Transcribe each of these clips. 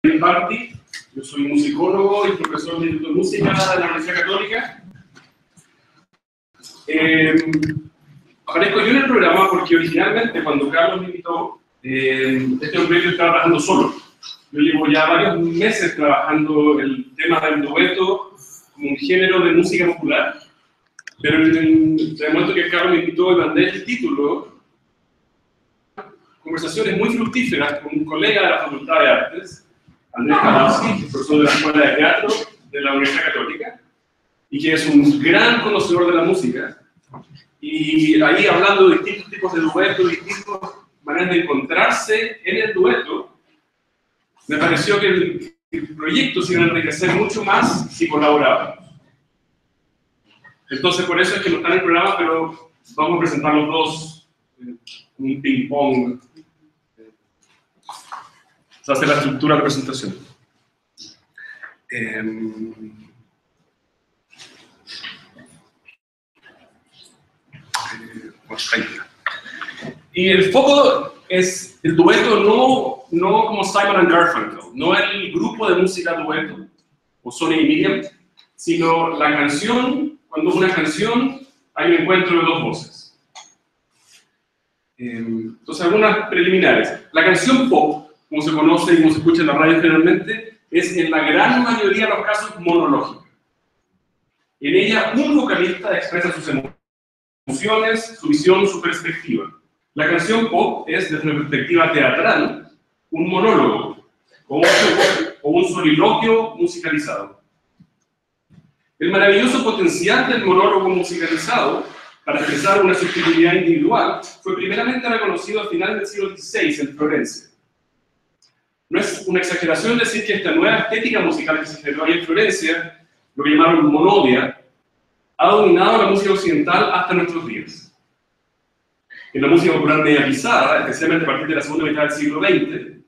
Barty, yo soy musicólogo y profesor de Instituto de Música de la Universidad Católica. Aparezco yo en el programa porque originalmente cuando Carlos me invitó, este proyecto estaba trabajando solo. Yo llevo ya varios meses trabajando el tema del dueto como un género de música popular, pero en el momento que Carlos me invitó y mandé el título, conversaciones muy fructíferas con un colega de la Facultad de Artes, Andrés Cavalsi, profesor de la Escuela de Teatro de la Universidad Católica, y que es un gran conocedor de la música. Y ahí hablando de distintos tipos de dueto, distintas maneras de encontrarse en el dueto, me pareció que el proyecto se iba a enriquecer mucho más si colaborábamos. Entonces, por eso es que no están en el programa, pero vamos a presentar los dos un ping-pong. Esa va a ser la estructura de la presentación. Y el foco es el dueto, no como Simon and Garfunkel, no el grupo de música dueto, o Sonny y Miriam, sino la canción. Cuando una canción hay un encuentro de dos voces. Entonces, algunas preliminares. La canción pop, como se conoce y como se escucha en la radio generalmente, es en la gran mayoría de los casos monológica. En ella, un vocalista expresa sus emociones, su visión, su perspectiva. La canción pop es, desde una perspectiva teatral, un monólogo o un soliloquio musicalizado. El maravilloso potencial del monólogo musicalizado para expresar una subjetividad individual fue primeramente reconocido a final del siglo XVI en Florencia. No es una exageración decir que esta nueva estética musical que se generó ahí en Florencia, lo que llamaron monodia, ha dominado la música occidental hasta nuestros días. En la música popular mediatizada, especialmente a partir de la segunda mitad del siglo XX,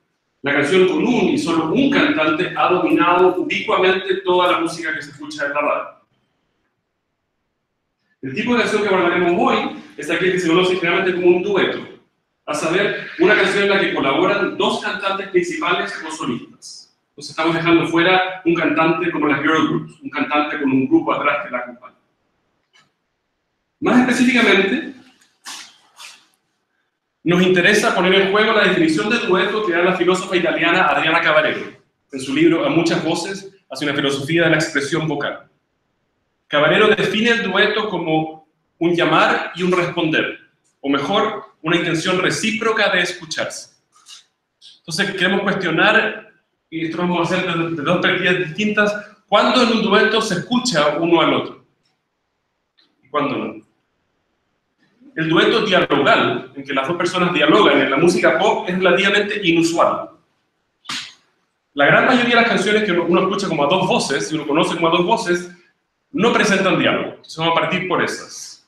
la canción con un y solo un cantante ha dominado ubicuamente toda la música que se escucha en la radio. El tipo de canción que abordaremos hoy es aquel que se conoce generalmente como un dueto, a saber, una canción en la que colaboran dos cantantes principales o solistas. Entonces estamos dejando fuera un cantante como las girl groups, un cantante con un grupo atrás que la acompaña. Más específicamente, nos interesa poner en juego la definición de dueto que da la filósofa italiana Adriana Cavarero, en su libro A muchas voces, hacia una filosofía de la expresión vocal. Cavarero define el dueto como un llamar y un responder, o mejor, una intención recíproca de escucharse. Entonces queremos cuestionar, y esto lo vamos a hacer de dos perspectivas distintas, ¿cuándo en un dueto se escucha uno al otro? ¿Y cuándo no? El dueto dialogal, en que las dos personas dialogan en la música pop, es relativamente inusual. La gran mayoría de las canciones que uno escucha como a dos voces, y uno conoce como a dos voces, no presentan diálogo. Entonces vamos a partir por esas.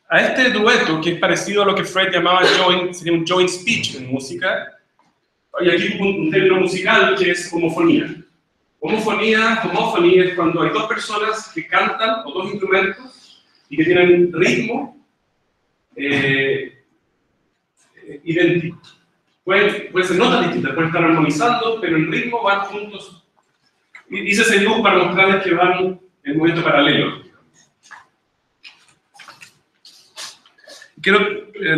A este dueto, que es parecido a lo que Freud llamaba sería un joint speech en música, hay aquí un término musical que es homofonía. Homofonía es cuando hay dos personas que cantan, o dos instrumentos, y que tienen ritmo idéntico. Pueden ser notas distintas, pueden estar armonizando, pero en ritmo van juntos. Hice ese dibujo para mostrarles que van en movimiento paralelo. Quiero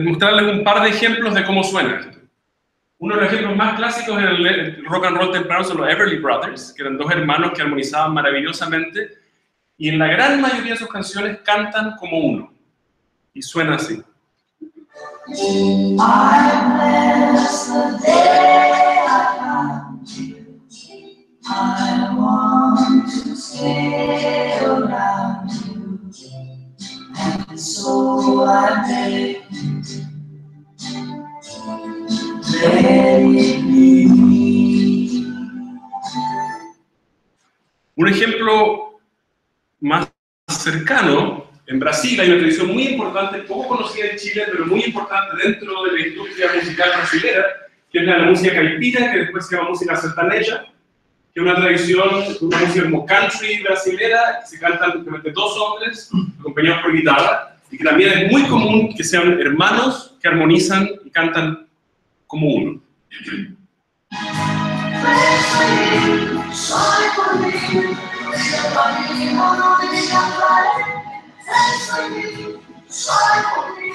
mostrarles un par de ejemplos de cómo suena esto. Uno de los ejemplos más clásicos en el rock and roll temprano son los Everly Brothers, que eran dos hermanos que armonizaban maravillosamente, y en la gran mayoría de sus canciones cantan como uno. Y suena así. I bless the day I found you. I want to stay around you. And so I beg you, let it be me. Un ejemplo más cercano, en Brasil hay una tradición muy importante, poco conocida en Chile, pero muy importante dentro de la industria musical brasilera, que es la música caipira, que después se llama música sertaneja, que es una tradición, una música como country brasilera, que se cantan únicamente dos hombres, acompañados por guitarra, y que también es muy común que sean hermanos que armonizan y cantan como uno. Soy por mí, siendo amigo, no me escaparé. Soy mí, soy por mí,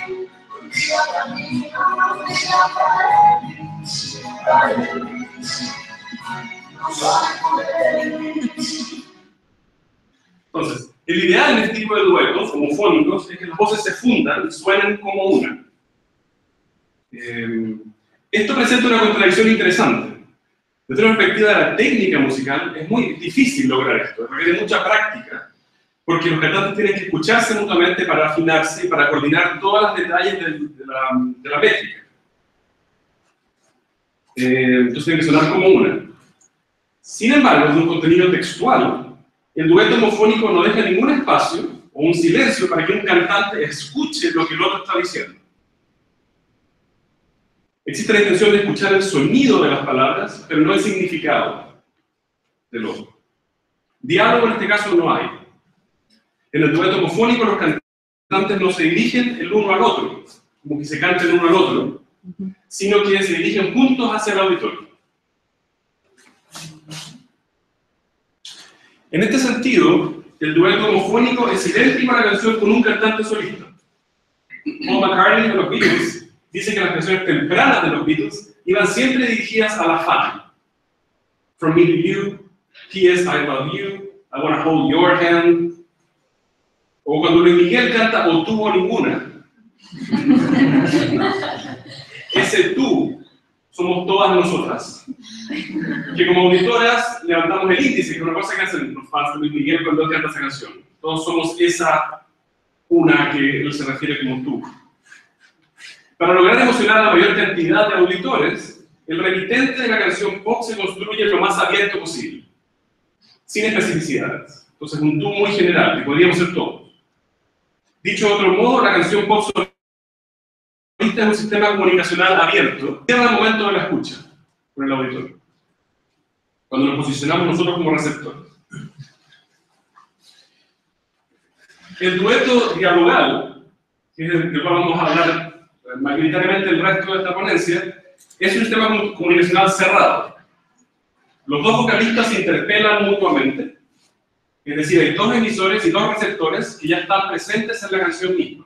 un día camino, no me escaparé. Entonces, el ideal en este tipo de duetos homofónicos es que las voces se fundan y suenen como una. Esto presenta una contradicción interesante. Desde una perspectiva de la técnica musical, es muy difícil lograr esto, requiere mucha práctica, porque los cantantes tienen que escucharse mutuamente para afinarse y para coordinar todos los detalles de la métrica. Entonces tienen que sonar como una. Sin embargo, desde un contenido textual, el dueto homofónico no deja ningún espacio o un silencio para que un cantante escuche lo que el otro está diciendo. Existe la intención de escuchar el sonido de las palabras, pero no el significado del otro. Diálogo en este caso no hay. En el dueto homofónico los cantantes no se dirigen el uno al otro, como que se canten el uno al otro, sino que se dirigen juntos hacia el auditorio. En este sentido, el dueto homofónico es idéntico a la canción con un cantante solista. Paul McCartney de los Beatles dice que las canciones tempranas de los Beatles iban siempre dirigidas a la fan. From me to you, P.S. I love you, I want to hold your hand. O cuando Luis Miguel canta o tú o ninguna, ese tú somos todas nosotras, que como auditoras levantamos el índice, que es una cosa que hacen los fans de Luis Miguel cuando canta esa canción. Todos somos esa una que él se refiere como tú. Para lograr emocionar a la mayor cantidad de auditores, el remitente de la canción pop se construye lo más abierto posible, sin especificidades. Entonces, un tú muy general, que podríamos ser todos. Dicho de otro modo, la canción pop solista es un sistema comunicacional abierto, en el momento de la escucha, con el auditorio, cuando nos posicionamos nosotros como receptores. El dueto dialogal, que es el que vamos a hablar mayoritariamente el resto de esta ponencia, es un sistema comunicacional cerrado. Los dos vocalistas se interpelan mutuamente, es decir, hay dos emisores y dos receptores que ya están presentes en la canción misma.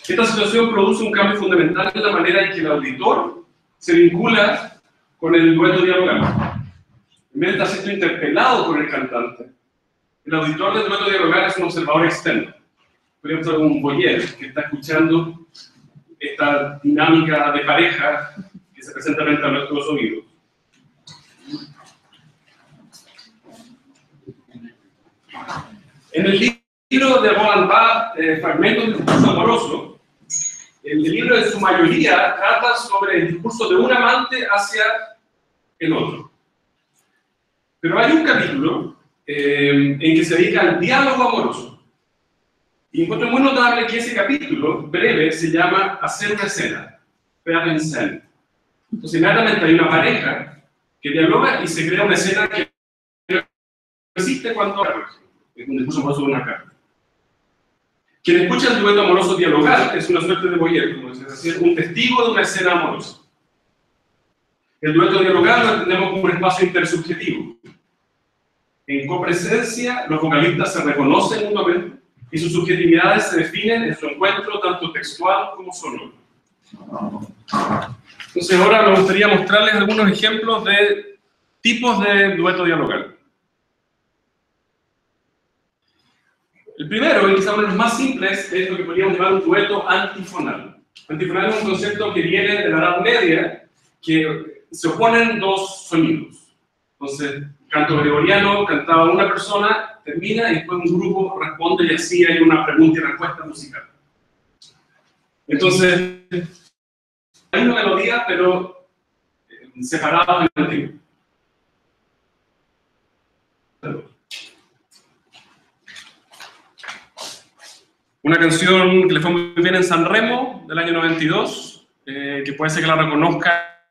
Esta situación produce un cambio fundamental en la manera en que el auditor se vincula con el dueto dialogal. En vez de estar siendo interpelado por el cantante, el auditor del dueto dialogal es un observador externo. Podríamos ser un voyeur que está escuchando esta dinámica de pareja que se presenta frente a nuestros oídos. En el libro de Roland Barthes, Fragmentos del discurso amoroso, el libro en su mayoría trata sobre el discurso de un amante hacia el otro. Pero hay un capítulo en que se dedica al diálogo amoroso. Y encuentro muy notable que ese capítulo, breve, se llama Hacer una escena, faire une scène. Entonces, inmediatamente hay una pareja que dialoga y se crea una escena que no existe cuando es un discurso amoroso de una carta. Quien escucha el dueto amoroso dialogar es una suerte de voyeur, como es decir, un testigo de una escena amorosa. El dueto dialogar lo entendemos como un espacio intersubjetivo. En copresencia, los vocalistas se reconocen mutuamente y sus subjetividades se definen en su encuentro tanto textual como sonoro. Entonces ahora me gustaría mostrarles algunos ejemplos de tipos de dueto dialogal. El primero, y quizá uno de los más simples, es lo que podríamos llamar un dueto antifonal. Antifonal es un concepto que viene de la Edad Media, que se oponen dos sonidos. Entonces, canto gregoriano, cantaba una persona, termina y después un grupo responde y así hay una pregunta y respuesta musical. Entonces, hay una melodía, pero separada del antiguo. Una canción que le fue muy bien en San Remo, del año 92, que puede ser que la reconozca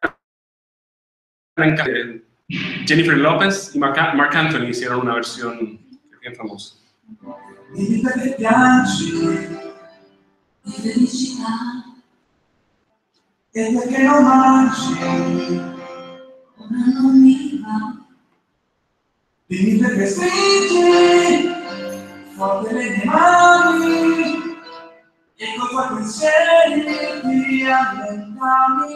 Jennifer Lopez y Marc Anthony hicieron una versión bien famosa. Mi vita che piangi di felicità e perché non mangi non mi va. Dite che stringi forte le mie mani e con quei pensieri ti allentami.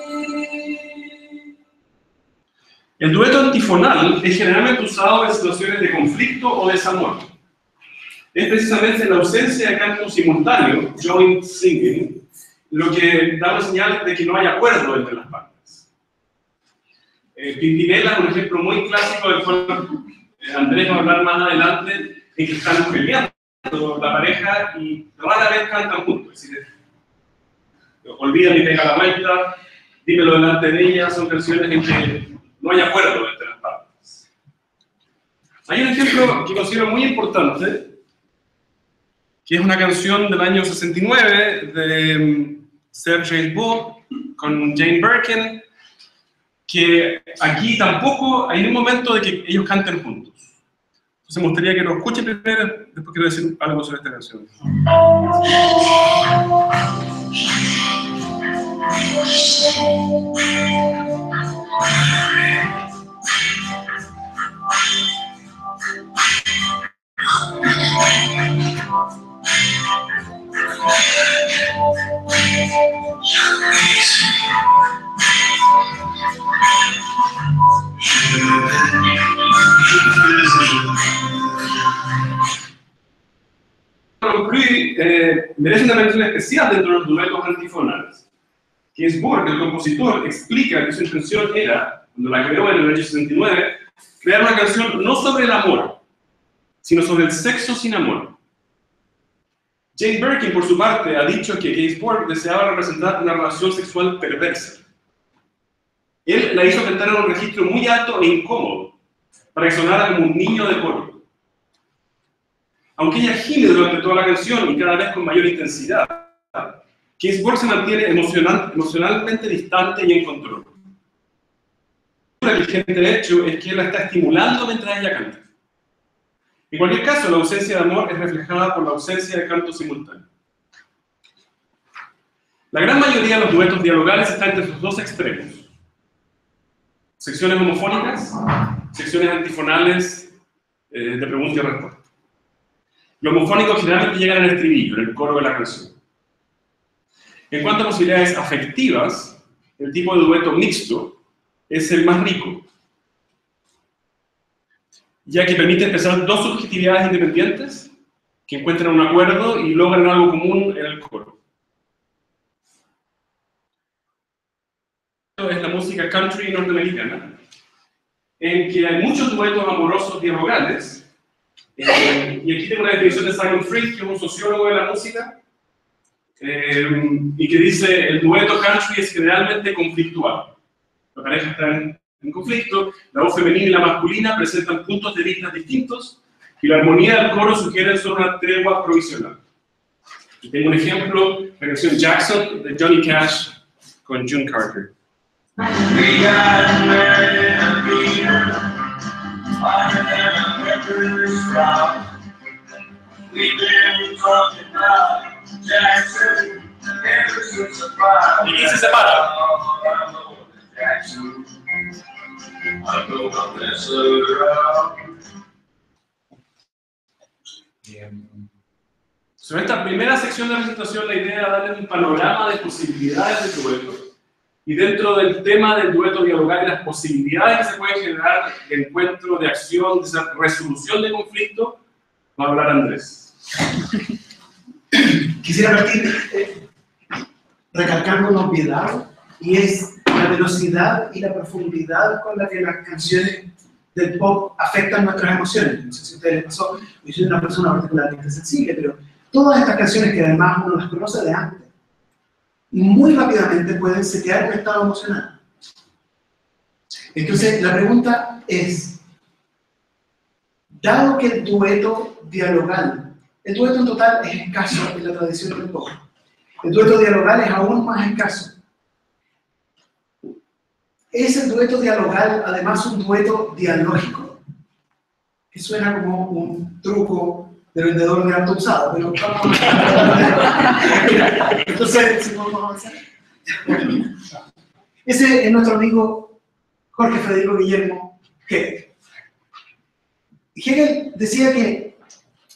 El dueto antifonal es generalmente usado en situaciones de conflicto o desamor. Es precisamente la ausencia de canto simultáneo, joint singing, lo que da una señal de que no hay acuerdo entre las partes. Pimpinela es un ejemplo muy clásico del cual Andrés va a hablar más adelante, en que están peleando la pareja y rara vez cantan juntos. Es decir, olvídame y pega la vuelta, dímelo delante de ella, son canciones en que no hay acuerdo entre las partes. Hay un ejemplo que considero muy importante, que es una canción del año 69 de Serge Gainsbourg con Jane Birkin, que aquí tampoco hay un momento de que ellos canten juntos. Entonces me gustaría que lo escuchen primero, después quiero decir algo sobre esta canción. Merece una mención especial dentro de los duetos antifonales. Gainsbourg, el compositor, explica que su intención era, cuando la creó en el año 69, crear una canción no sobre el amor, sino sobre el sexo sin amor. Jane Birkin, por su parte, ha dicho que Gainsbourg deseaba representar una relación sexual perversa. Él la hizo cantar en un registro muy alto e incómodo, para que sonara como un niño de coro. Aunque ella gime durante toda la canción y cada vez con mayor intensidad, Gainsbourg se mantiene emocionalmente distante y en control. El inteligente hecho es que él la está estimulando mientras ella canta. En cualquier caso, la ausencia de amor es reflejada por la ausencia de canto simultáneo. La gran mayoría de los duetos dialogales están entre sus dos extremos. Secciones homofónicas, secciones antifonales de pregunta y respuesta. Los homofónicos generalmente llegan al estribillo, en el coro de la canción. En cuanto a posibilidades afectivas, el tipo de dueto mixto es el más rico, ya que permite expresar dos subjetividades independientes que encuentran un acuerdo y logran algo común en el coro. Es la música country norteamericana, en que hay muchos duetos amorosos dialogales. Y aquí tengo una definición de Simon Frick, que es un sociólogo de la música, y que dice: el dueto country es generalmente conflictual. La pareja está en conflicto, la voz femenina y la masculina presentan puntos de vista distintos, y la armonía del coro sugiere solo una tregua provisional. Y tengo un ejemplo, la canción Jackson de Johnny Cash con June Carter. We got married in a theater, under the records drop. We've been talking about Jackson ever since the fire. Y se separa. Jackson, I'm gonna mess around. Sobre esta primera sección de la presentación, la idea era darles un panorama de posibilidades de dueto. Y dentro del tema del dueto dialogal y las posibilidades que se pueden generar de encuentro, de acción, de resolución de conflicto, va a hablar Andrés. Quisiera partir recalcando una obviedad, y es la velocidad y la profundidad con la que las canciones del pop afectan nuestras emociones. No sé si a ustedes les pasó, yo soy una persona particularmente sensible, pero todas estas canciones que además uno las conoce de antes, muy rápidamente pueden setear un estado emocional. Entonces, la pregunta es, dado que el dueto dialogal, el dueto en total es escaso en la tradición del pop, el dueto dialogal es aún más escaso. ¿Es el dueto dialogal además un dueto dialógico? Que suena como un truco de vendedor de auto usado, pero vamos a... Entonces, si vamos a avanzar. Ese es nuestro amigo Jorge Federico Guillermo Hegel. Hegel decía que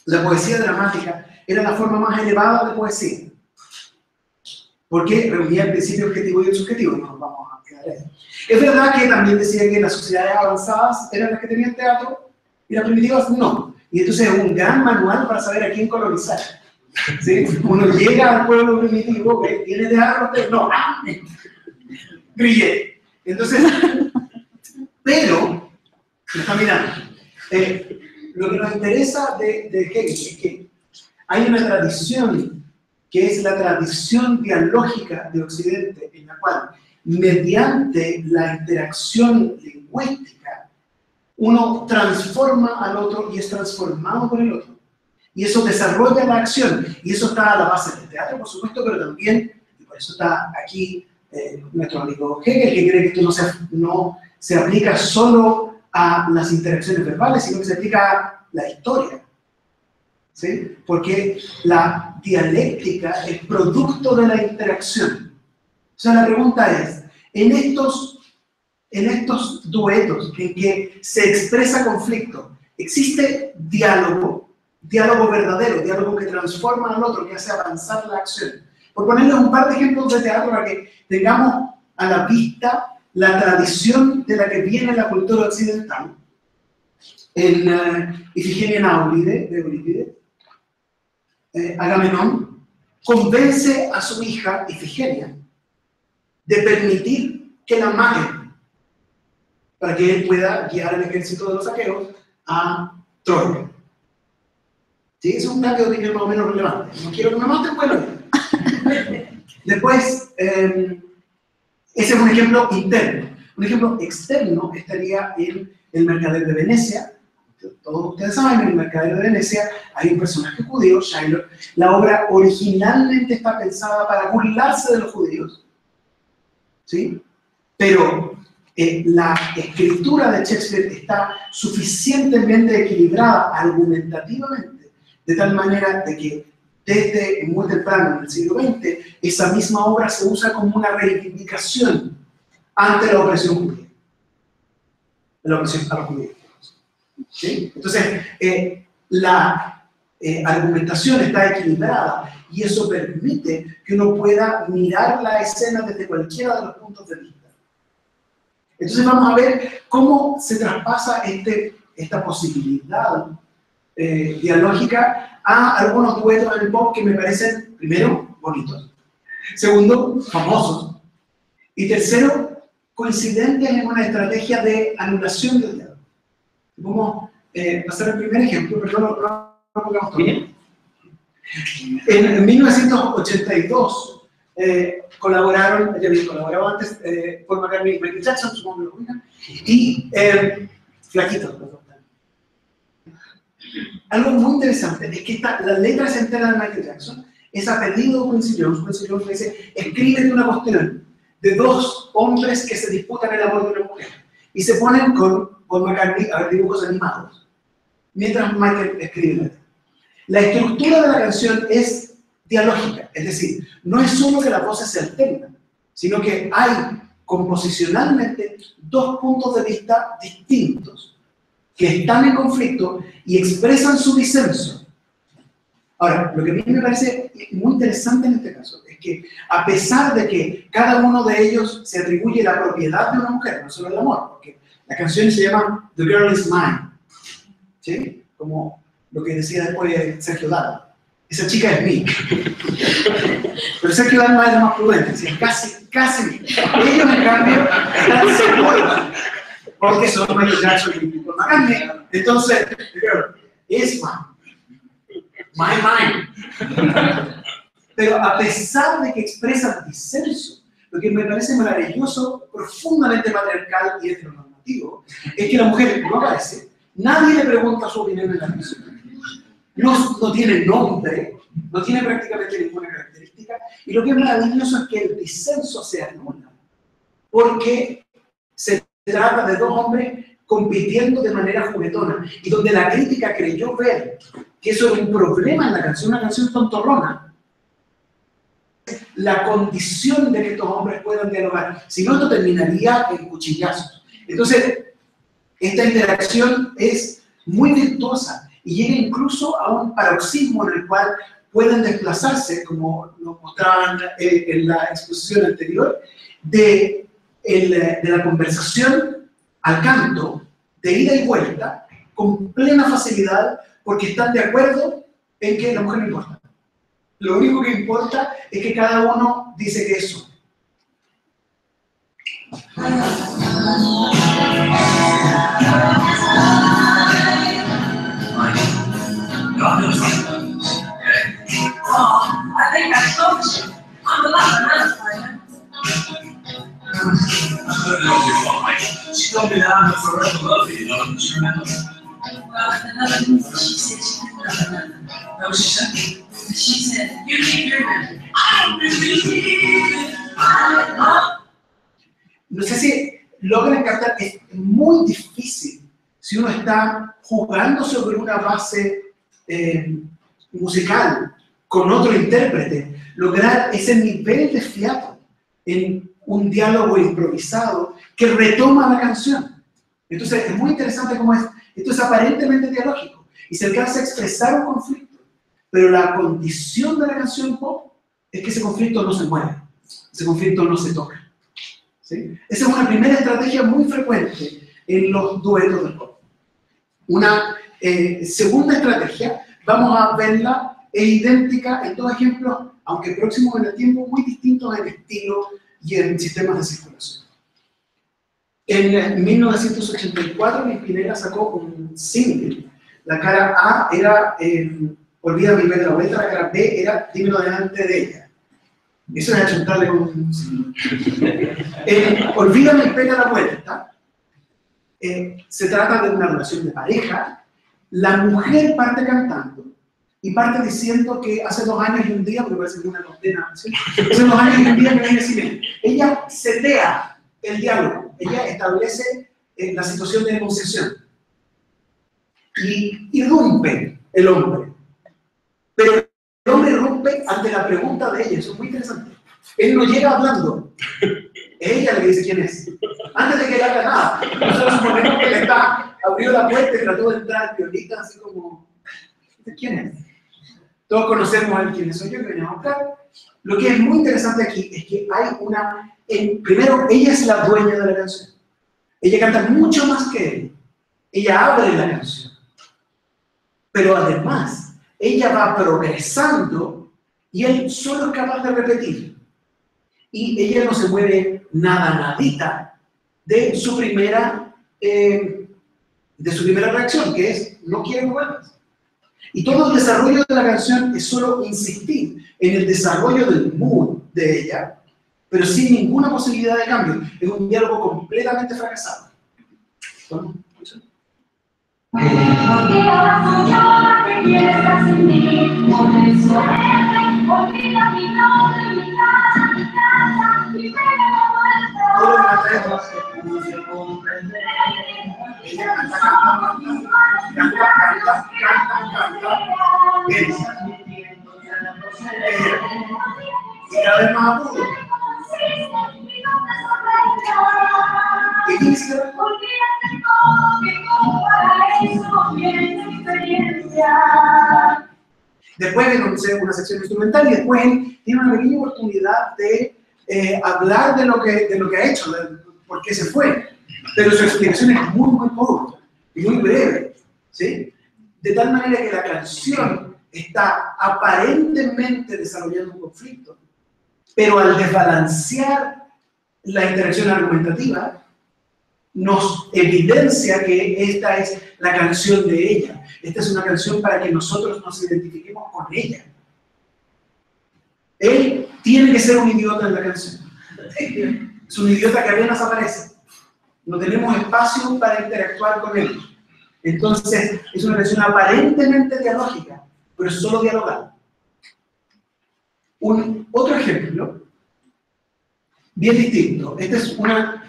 la poesía dramática era la forma más elevada de poesía, porque reunía el principio objetivo y el subjetivo. No nos vamos a quedar ahí. Es verdad que también decía que las sociedades avanzadas eran las que tenían teatro y las primitivas no. Y entonces es un gran manual para saber a quién colonizar. ¿Sí? Uno llega al pueblo primitivo, que tiene teatro, no, Grillet. Entonces, pero, me está mirando, lo que nos interesa de Hegel es que hay una tradición que es la tradición dialógica de Occidente, en la cual, mediante la interacción lingüística, uno transforma al otro y es transformado por el otro. Y eso desarrolla la acción, y eso está a la base del teatro, por supuesto, pero también, y por eso está aquí nuestro amigo Hegel, que cree que esto no se aplica solo a las interacciones verbales, sino que se aplica a la historia. ¿Sí? Porque la dialéctica es producto de la interacción. O sea, la pregunta es, en estos duetos en que se expresa conflicto, ¿existe diálogo? Diálogo verdadero, diálogo que transforma al otro, que hace avanzar la acción. Por ponerles un par de ejemplos de teatro para que tengamos a la vista la tradición de la que viene la cultura occidental. En Ifigenia en Aulide, de Eurípides, Agamenón convence a su hija Ifigenia de permitir que la maten para que él pueda guiar el ejército de los aqueos a Troya. ¿Sí? Es un cambio de opinión más o menos relevante. No quiero que me maten, bueno. Después, ese es un ejemplo interno. Un ejemplo externo estaría en El Mercader de Venecia. Todos ustedes saben, en El Mercader de Venecia hay un personaje judío, Shylock. La obra originalmente está pensada para burlarse de los judíos, ¿sí? Pero la escritura de Shakespeare está suficientemente equilibrada argumentativamente, de tal manera de que desde muy temprano en el siglo XX, esa misma obra se usa como una reivindicación ante la opresión judía. La opresión a los judíos. ¿Sí? Entonces, la argumentación está equilibrada y eso permite que uno pueda mirar la escena desde cualquiera de los puntos de vista. Entonces vamos a ver cómo se traspasa esta posibilidad dialógica a algunos duetos en el pop que me parecen, primero, bonitos, segundo, famosos, y tercero, coincidentes en una estrategia de anulación del diálogo. Vamos a pasar el primer ejemplo, pero no pongamos todo. En 1982 colaboraron, ya habían colaborado antes, Paul McCartney y Michael Jackson, supongo que lo ubican, y Flaquito. Algo muy interesante es que la letra central de Michael Jackson es a pedido de Quincy Jones. Quincy Jones le dice, escríbete una cuestión de dos hombres que se disputan el amor de una mujer. Y se ponen con Paul McCartney a ver dibujos animados, mientras Michael escribe la letra. La estructura de la canción es dialógica, es decir, no es solo que las voces se alternan, sino que hay composicionalmente dos puntos de vista distintos que están en conflicto y expresan su disenso. Ahora, lo que a mí me parece muy interesante en este caso es que, a pesar de que cada uno de ellos se atribuye la propiedad de una mujer, no solo el amor, porque la canción se llama The Girl Is Mine, ¿sí? Como lo que decía después Sergio Dalma, esa chica es mía. Pero Sergio Dalma es más prudente, decía, casi. Ellos, en cambio, están seguros, porque son Michael Jackson y Paul McCartney. Entonces, The Girl Is Mine. My mind. Pero a pesar de que expresan disenso, lo que me parece maravilloso, profundamente patriarcal y heteronormativo, es que la mujer no aparece, nadie le pregunta su opinión en la canción, no tiene nombre, no tiene prácticamente ninguna característica, y lo que es maravilloso es que el disenso se anula, porque se trata de dos hombres compitiendo de manera juguetona, y donde la crítica creyó ver que eso era un problema en la canción, una canción tontorrona, la condición de que estos hombres puedan dialogar. Si no, esto terminaría en cuchillazos. Entonces, esta interacción es muy virtuosa y llega incluso a un paroxismo en el cual pueden desplazarse, como nos mostraban en la exposición anterior, de la conversación al canto, de ida y vuelta, con plena facilidad, porque están de acuerdo en que la mujer no importa. Lo único que importa es que cada uno dice que es su. I think I told you. I'm a lot of nice player. She told me that I'm the forever love you, don't you remember? Well, she said she didn't know. That was she said. She said, you keep your memory. I don't believe it. I love. No sé si logran captar, es muy difícil si uno está jugando sobre una base musical con otro intérprete, lograr ese nivel de fiato en un diálogo improvisado que retoma la canción. Entonces es muy interesante cómo esto es aparentemente dialógico y se alcanza a expresar un conflicto, pero la condición de la canción pop es que ese conflicto no se mueve, ese conflicto no se toca. ¿Sí? Esa es una primera estrategia muy frecuente en los duetos del pop. Una segunda estrategia, vamos a verla, es idéntica en dos ejemplos, aunque próximos en el tiempo, muy distintos en estilo y en sistemas de circulación. En 1984, Pimpinela sacó un single. La cara A era Olvídame y vete a la vuelta, la cara B era Dímelo delante de ella. Eso es achuntarle con un single. Olvídame y pega la vuelta. Se trata de una relación de pareja. La mujer parte cantando y parte diciendo que hace 2 años y un día, porque parece que es una condena, ¿sí? Hace 2 años y un día que viene sin ella setea el diálogo, ella establece la situación de negociación y irrumpe el hombre, pero el hombre irrumpe ante la pregunta de ella. Eso es muy interesante. Él no llega hablando, ella le dice quién es, antes de que él haga nada. Nosotros suponemos que él abrió la puerta y trató de entrar violita, así como, ¿quién es? Todos conocemos a quién soy yo, que venimos a hablar. Lo que es muy interesante aquí es que hay primero, ella es la dueña de la canción. Ella canta mucho más que él. Ella abre la canción. Pero además, ella va progresando y él solo es capaz de repetir. Y ella no se mueve nadita de su primera reacción, que es, no quiere moverse. Y todo el desarrollo de la canción es solo insistir en el desarrollo del mood de ella, pero sin ninguna posibilidad de cambio. Es un diálogo completamente fracasado. ¿Vamos? Y cada vez más agudo. Después viene una sección instrumental y después tiene una pequeña oportunidad de hablar de lo que ha hecho, de por qué se fue. Pero su explicación es muy corta y muy breve, ¿sí? De tal manera que la canción está aparentemente desarrollando un conflicto, pero al desbalancear la interacción argumentativa, nos evidencia que esta es la canción de ella. Esta es una canción para que nosotros nos identifiquemos con ella. Él tiene que ser un idiota en la canción. Es un idiota que apenas aparece. No tenemos espacio para interactuar con él. Entonces, es una canción aparentemente dialógica, pero es solo dialogar. Otro ejemplo, bien distinto. Esta es una...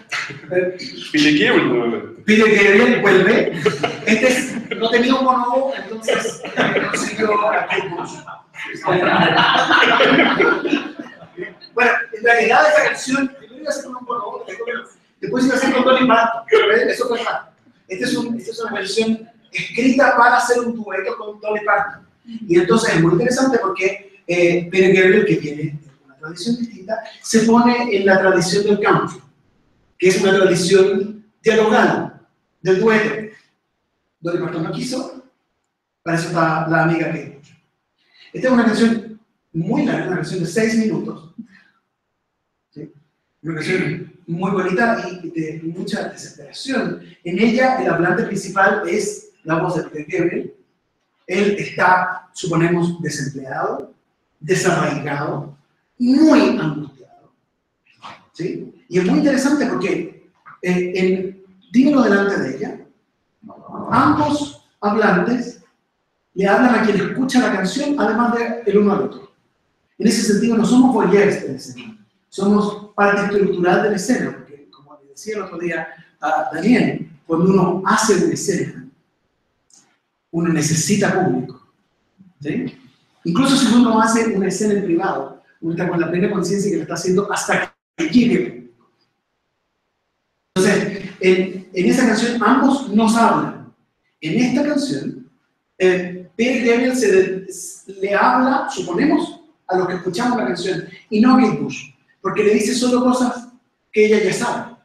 Pide que vuelve. Pide que vuelve. No tenía un mono, entonces consiguió aquellos. Bueno, en realidad esa canción, yo iba a hacer un mono, Después iba a hacer con Dolly Parton, eso fue mal. Esta es una versión escrita para hacer un dueto con Dolly Parton. Y entonces es muy interesante porque Peter Gabriel, que viene de una tradición distinta, se pone en la tradición del country, que es una tradición dialogal, del dueto. Dolly Parton no quiso, para eso está la amiga Kate Bush. Esta es una canción muy larga, una canción de 6 minutos. ¿Sí? Una canción muy bonita y de mucha desesperación. En ella el hablante principal es la voz de Peter Gabriel. Él está, suponemos, desempleado, desarraigado, muy angustiado. ¿Sí? Y es muy interesante porque dímelo delante de ella, ambos hablantes le hablan a quien escucha la canción, además del uno al otro. En ese sentido, no somos voyeurs de la escena, somos parte estructural de la escena, porque, como le decía el otro día a Daniel, cuando uno hace una escena, uno necesita público. ¿Sí? Incluso si uno hace una escena en privado, uno está con la plena conciencia que lo está haciendo hasta que llegue público. Entonces, en esa canción ambos nos hablan. En esta canción, Peter Gabriel le habla, suponemos, a los que escuchamos la canción, y no a Kate Bush, porque le dice solo cosas que ella ya sabe.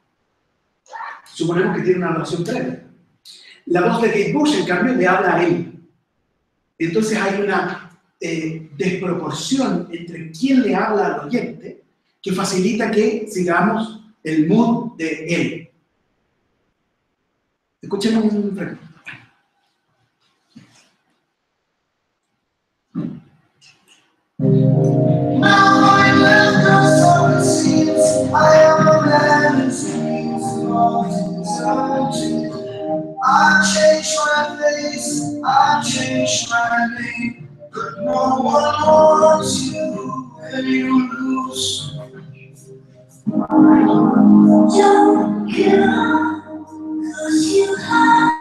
Suponemos que tiene una relación previa. La voz de Kate Bush, en cambio, le habla a él. Entonces hay una desproporción entre quién le habla al oyente que facilita que sigamos el mood de él. Escuchemos un fragmento. Now I left the summer seats. I am a man in dreams, I changed my face, I changed my name, but no one wants you when you lose. Don't give up, 'cause you have.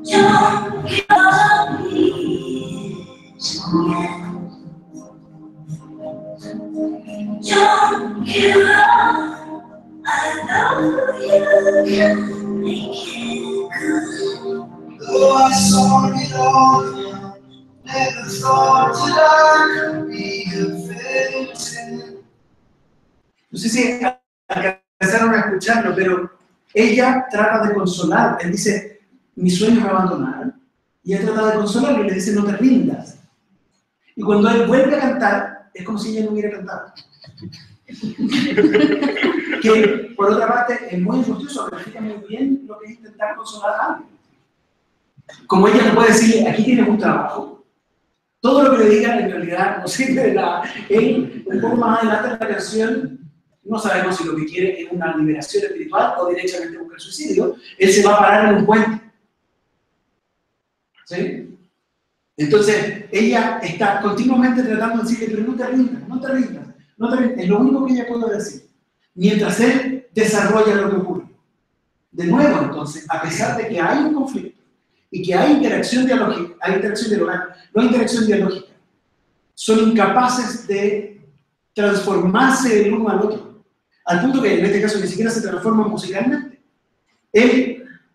Don't give up, please. Don't give up. I know you can make it good. Though I saw it all, never thought that I could be a victim. No sé si alcanzaron a escucharlo, pero ella trata de consolar. Él dice, mis sueños me abandonaron. Y ella trata de consolarlo y le dice, no te rindas. Y cuando él vuelve a cantar, es como si ella no hubiera cantado. Que, por otra parte, es muy injusto, explica muy bien lo que es intentar consolar a alguien. Como ella no puede decirle, aquí tienes un trabajo. Todo lo que le digan en realidad no sirve de nada. Él, un poco más adelante en la canción, no sabemos si lo que quiere es una liberación espiritual o directamente buscar suicidio. Él se va a parar en un puente. ¿Sí? Entonces, ella está continuamente tratando de decirle, pero no te rindas, no te rindas, no te rindas. Es lo único que ella puede decir. Mientras él desarrolla lo que ocurre. De nuevo, entonces, a pesar de que hay un conflicto y que hay interacción dialógica, no hay interacción dialógica, son incapaces de transformarse el uno al otro. Al punto que en este caso ni siquiera se transforman musicalmente.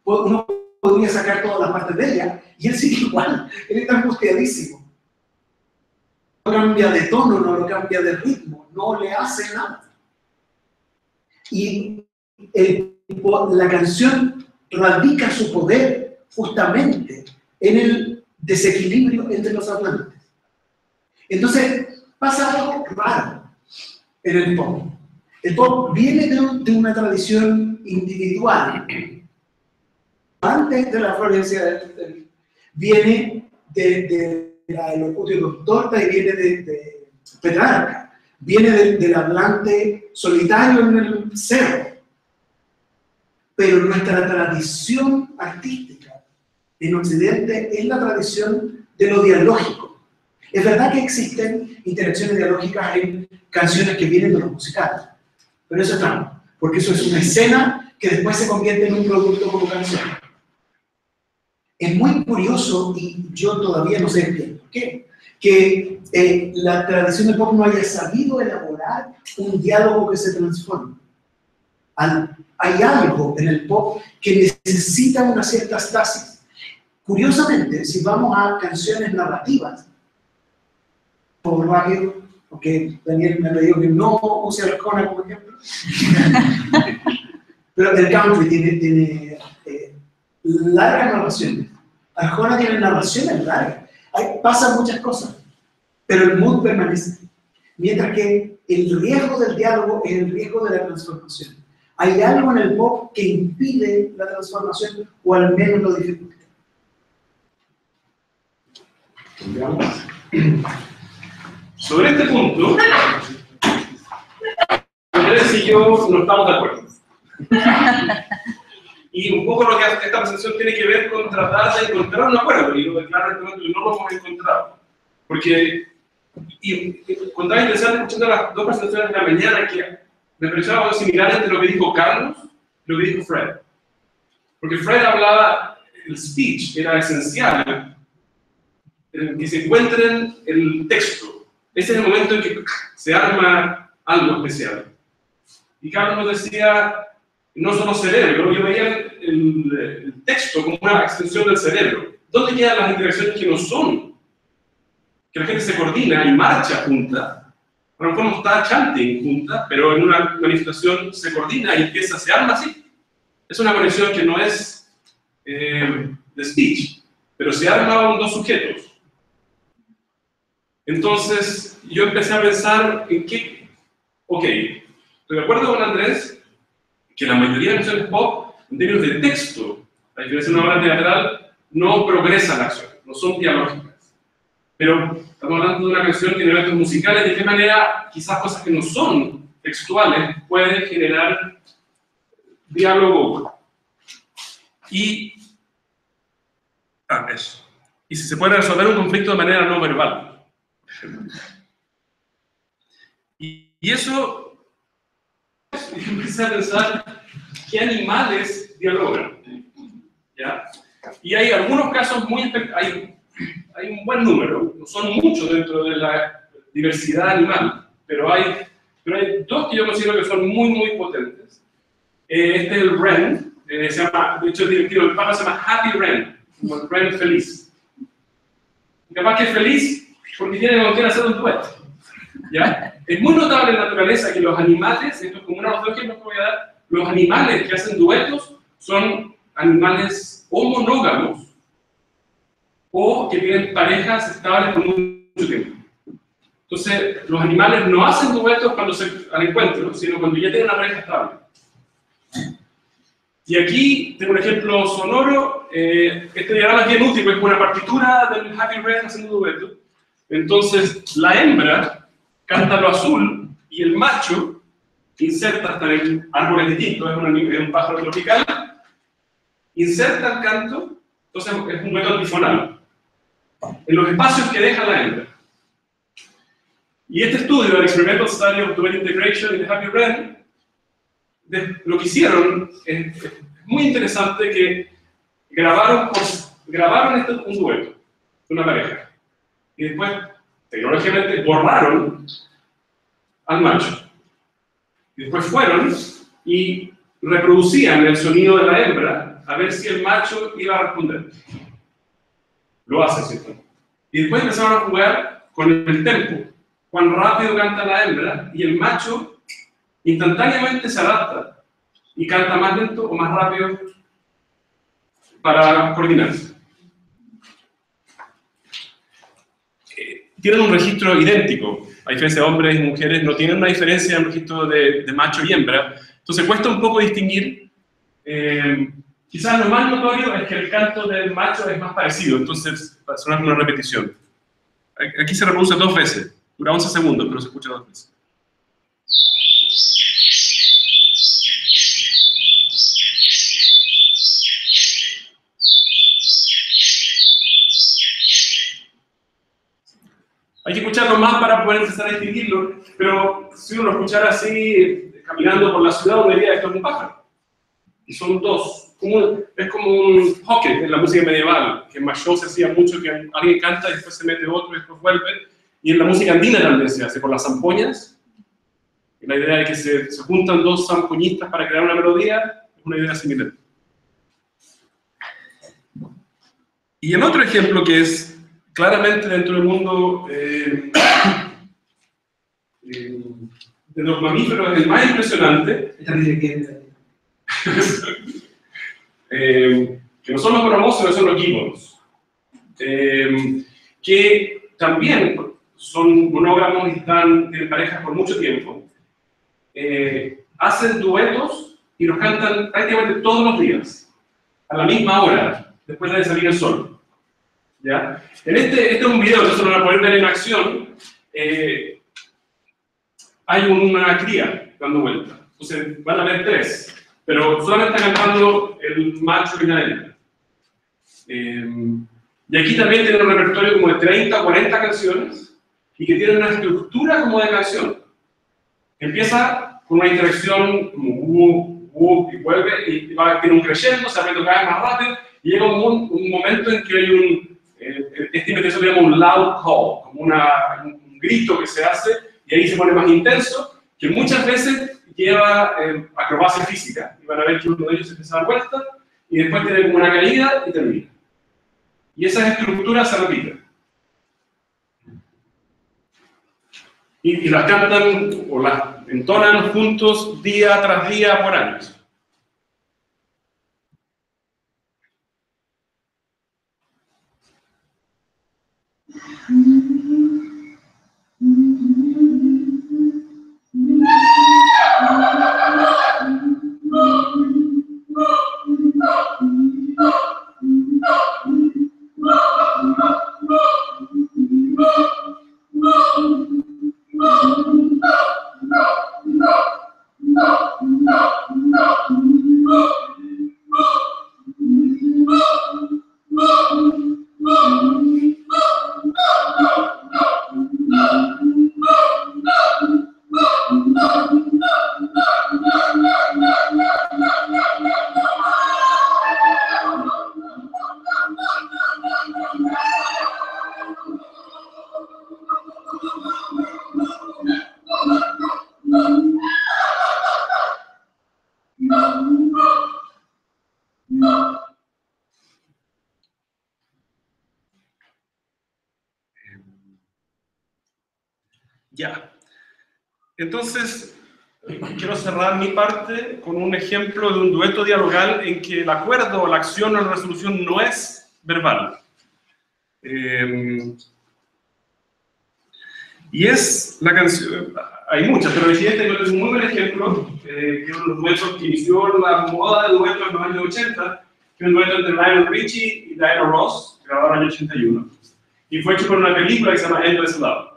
Uno podría sacar todas las partes de ella y él sigue igual, él está angustiadísimo. No cambia de tono, no lo cambia de ritmo, no le hace nada. Y la canción radica su poder justamente en el desequilibrio entre los hablantes. Entonces pasa algo raro en el pop. El pop viene de una tradición individual. Antes de la Florencia, viene de la Elocucio Doctorta y viene de Petrarca. Viene del hablante solitario en el cerro. Pero nuestra tradición artística en Occidente es la tradición de lo dialógico. Es verdad que existen interacciones dialógicas en canciones que vienen de los musicales, pero eso es trampa, porque eso es una escena que después se convierte en un producto como canción. Es muy curioso y yo todavía no sé bien por qué, que la tradición del pop no haya sabido elaborar un diálogo que se transforma. Hay algo en el pop que necesita una cierta estasis. Curiosamente, si vamos a canciones narrativas, por rápido, porque Daniel me dijo que no use Arjona como ejemplo, pero el country tiene largas narraciones. Arjona tiene narraciones largas. Pasan muchas cosas, pero el mood permanece. Mientras que el riesgo del diálogo es el riesgo de la transformación. Hay algo en el pop que impide la transformación o al menos lo dificulta. Sobre este punto, Andrés y yo no estamos de acuerdo. Y un poco lo que hace esta presentación tiene que ver con tratar de encontrar un acuerdo, y lo declaro en este momento que no lo hemos encontrado. Porque, y encontraba interesante escuchando las dos presentaciones de la mañana que me pareció algo similar entre lo que dijo Carlos y lo que dijo Fred. Porque Fred hablaba, el speech era esencial, en que se encuentren el texto. Ese es el momento en que se arma algo especial. Y Carlos nos decía, no solo cerebro, yo veía el texto como una extensión del cerebro. ¿Dónde quedan las interacciones que no son? Que la gente se coordina y marcha junta. A lo mejor no está chanting junta, pero en una manifestación se coordina y empieza, se arma así. Es una conexión que no es de speech, pero se arma con dos sujetos. Entonces, yo empecé a pensar en qué... Ok, estoy de acuerdo con Andrés que la mayoría de canciones pop, en términos de texto, a diferencia de una obra teatral, no progresa la acción, no son dialógicas. Pero estamos hablando de una canción que en eventos musicales, de qué manera quizás cosas que no son textuales pueden generar diálogo. Y eso. Y si se puede resolver un conflicto de manera no verbal. Y eso, yo empecé a pensar qué animales dialogan, ¿ya? Y hay algunos casos muy hay un buen número, no son muchos dentro de la diversidad animal, pero hay dos que yo considero que son muy, muy potentes. Este es el wren, se llama, de hecho el directivo del Papa se llama Happy Wren, como el wren feliz. Y capaz que es feliz porque tiene con quién hacer un dueto, ¿ya? Es muy notable en la naturaleza que los animales, esto es como uno de los dos ejemplos que voy a dar, los animales que hacen duetos son animales o monógamos o que tienen parejas estables por mucho tiempo. Entonces, los animales no hacen duetos cuando al encuentro, sino cuando ya tienen una pareja estable. Y aquí tengo un ejemplo sonoro. Este diagrama es bien útil, porque es una partitura del Happy Wren haciendo dueto. Entonces, la hembra canta lo azul y el macho inserta hasta en árboles distintos, es un pájaro tropical, inserta el canto, entonces es un dueto antifonal, en los espacios que deja la hembra. Y este estudio, el Experimental Study of Duet Integration in the Happy Wren, lo que hicieron es muy interesante, que grabaron un dueto de una pareja. Y después, tecnológicamente, borraron al macho. Y después fueron y reproducían el sonido de la hembra a ver si el macho iba a responder. Lo hace, ¿cierto? Y después empezaron a jugar con el tempo. Cuán rápido canta la hembra, y el macho instantáneamente se adapta y canta más lento o más rápido para coordinarse. Tienen un registro idéntico, a diferencia de hombres y mujeres, no tienen una diferencia en el registro de macho y hembra, entonces cuesta un poco distinguir. Quizás lo más notorio es que el canto del macho es más parecido, entonces va a sonar como una repetición. Aquí se reproduce 2 veces, dura 11 segundos, pero se escucha 2 veces. Hay que escucharlo más para poder empezar a distinguirlo, pero si uno lo escuchara así, caminando por la ciudad, uno diría, esto es un pájaro. Y son 2 es como un pocket en la música medieval, que en Mayó se hacía mucho, que alguien canta y después se mete otro y después vuelve. Y en la música andina también se hace, por las zampoñas. Y la idea de que se juntan dos zampoñistas para crear una melodía es una idea similar. Y el otro ejemplo que es claramente dentro del mundo de los mamíferos, el más impresionante, que no son los bonobos, sino son los gibbons, que también son monógamos y tienen parejas por mucho tiempo, hacen duetos y los cantan prácticamente todos los días, a la misma hora, después de salir el sol. ¿Ya? Este es un video, entonces lo van a poder ver en acción. Hay una cría dando vuelta, entonces van a ver tres, pero solamente está cantando el macho y la hembra. Y aquí también tienen un repertorio como de 30 o 40 canciones y que tienen una estructura como de canción. Empieza con una interacción como y vuelve y tiene un crescendo, se abre cada vez más rápido y llega un momento en que hay esta investigación se llama un loud call, como un grito que se hace y ahí se pone más intenso, que muchas veces lleva acrobacia física. Y van a ver que uno de ellos empieza a dar vuelta y después tiene como una caída y termina. Y esas estructuras se repiten. Y las cantan o las entonan juntos día tras día por años. Ya. Entonces, quiero cerrar mi parte con un ejemplo de un dueto dialogal en que el acuerdo, la acción o la resolución no es verbal. Y es la canción, hay muchas, pero este es un muy buen ejemplo, que es uno de los duetos que inició la moda de duetos en los años 80, que es un dueto entre Lionel Richie y Diana Ross, grabado en el año 81. Y fue hecho por una película que se llama Endless Love.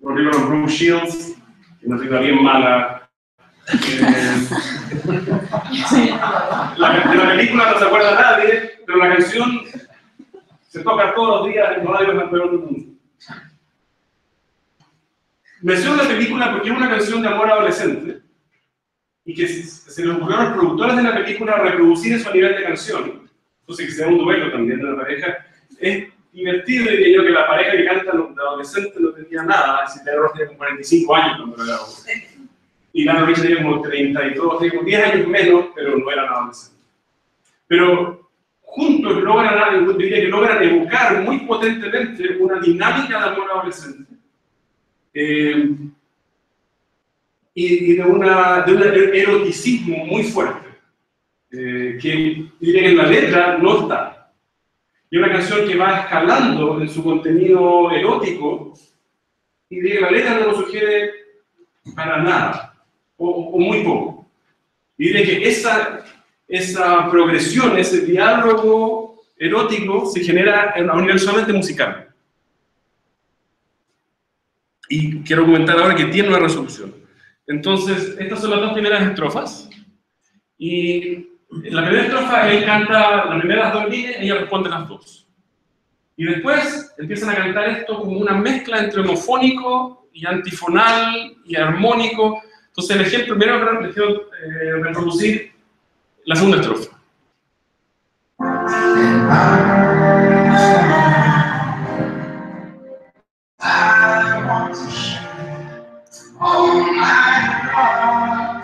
Una película con Bruce Shields, que una película bien mala. De la película no se acuerda nadie, pero la canción se toca todos los días en los radios alrededor del mundo. Menciono la película porque es una canción de amor adolescente y que se les ocurrió a los productores de la película reproducir eso a nivel de canción. Entonces, que sea un dueto también de la pareja. Es divertido, diría yo, que la pareja que canta de adolescente no tenía nada. Si Taylor Ross tenía como 45 años cuando lo grabó. Y Lionel Richie tenía como 32, tenía como 10 años menos, pero no eran adolescentes. Pero juntos logran evocar muy potentemente una dinámica de amor adolescente. Y de un eroticismo muy fuerte, que diría que en la letra no está. Y una canción que va escalando en su contenido erótico, y diría que la letra no lo sugiere para nada, o muy poco. Y diría que esa progresión, ese diálogo erótico, se genera a un nivel solamente musical. Y quiero comentar ahora que tiene una resolución. Entonces, estas son las dos primeras estrofas. Y en la primera estrofa él canta las primeras dos líneas y ella responde las dos. Y después empiezan a cantar esto como una mezcla entre homofónico y antifonal y armónico. Entonces el ejemplo, primero les quiero reproducir La segunda estrofa. I want to share all my heart.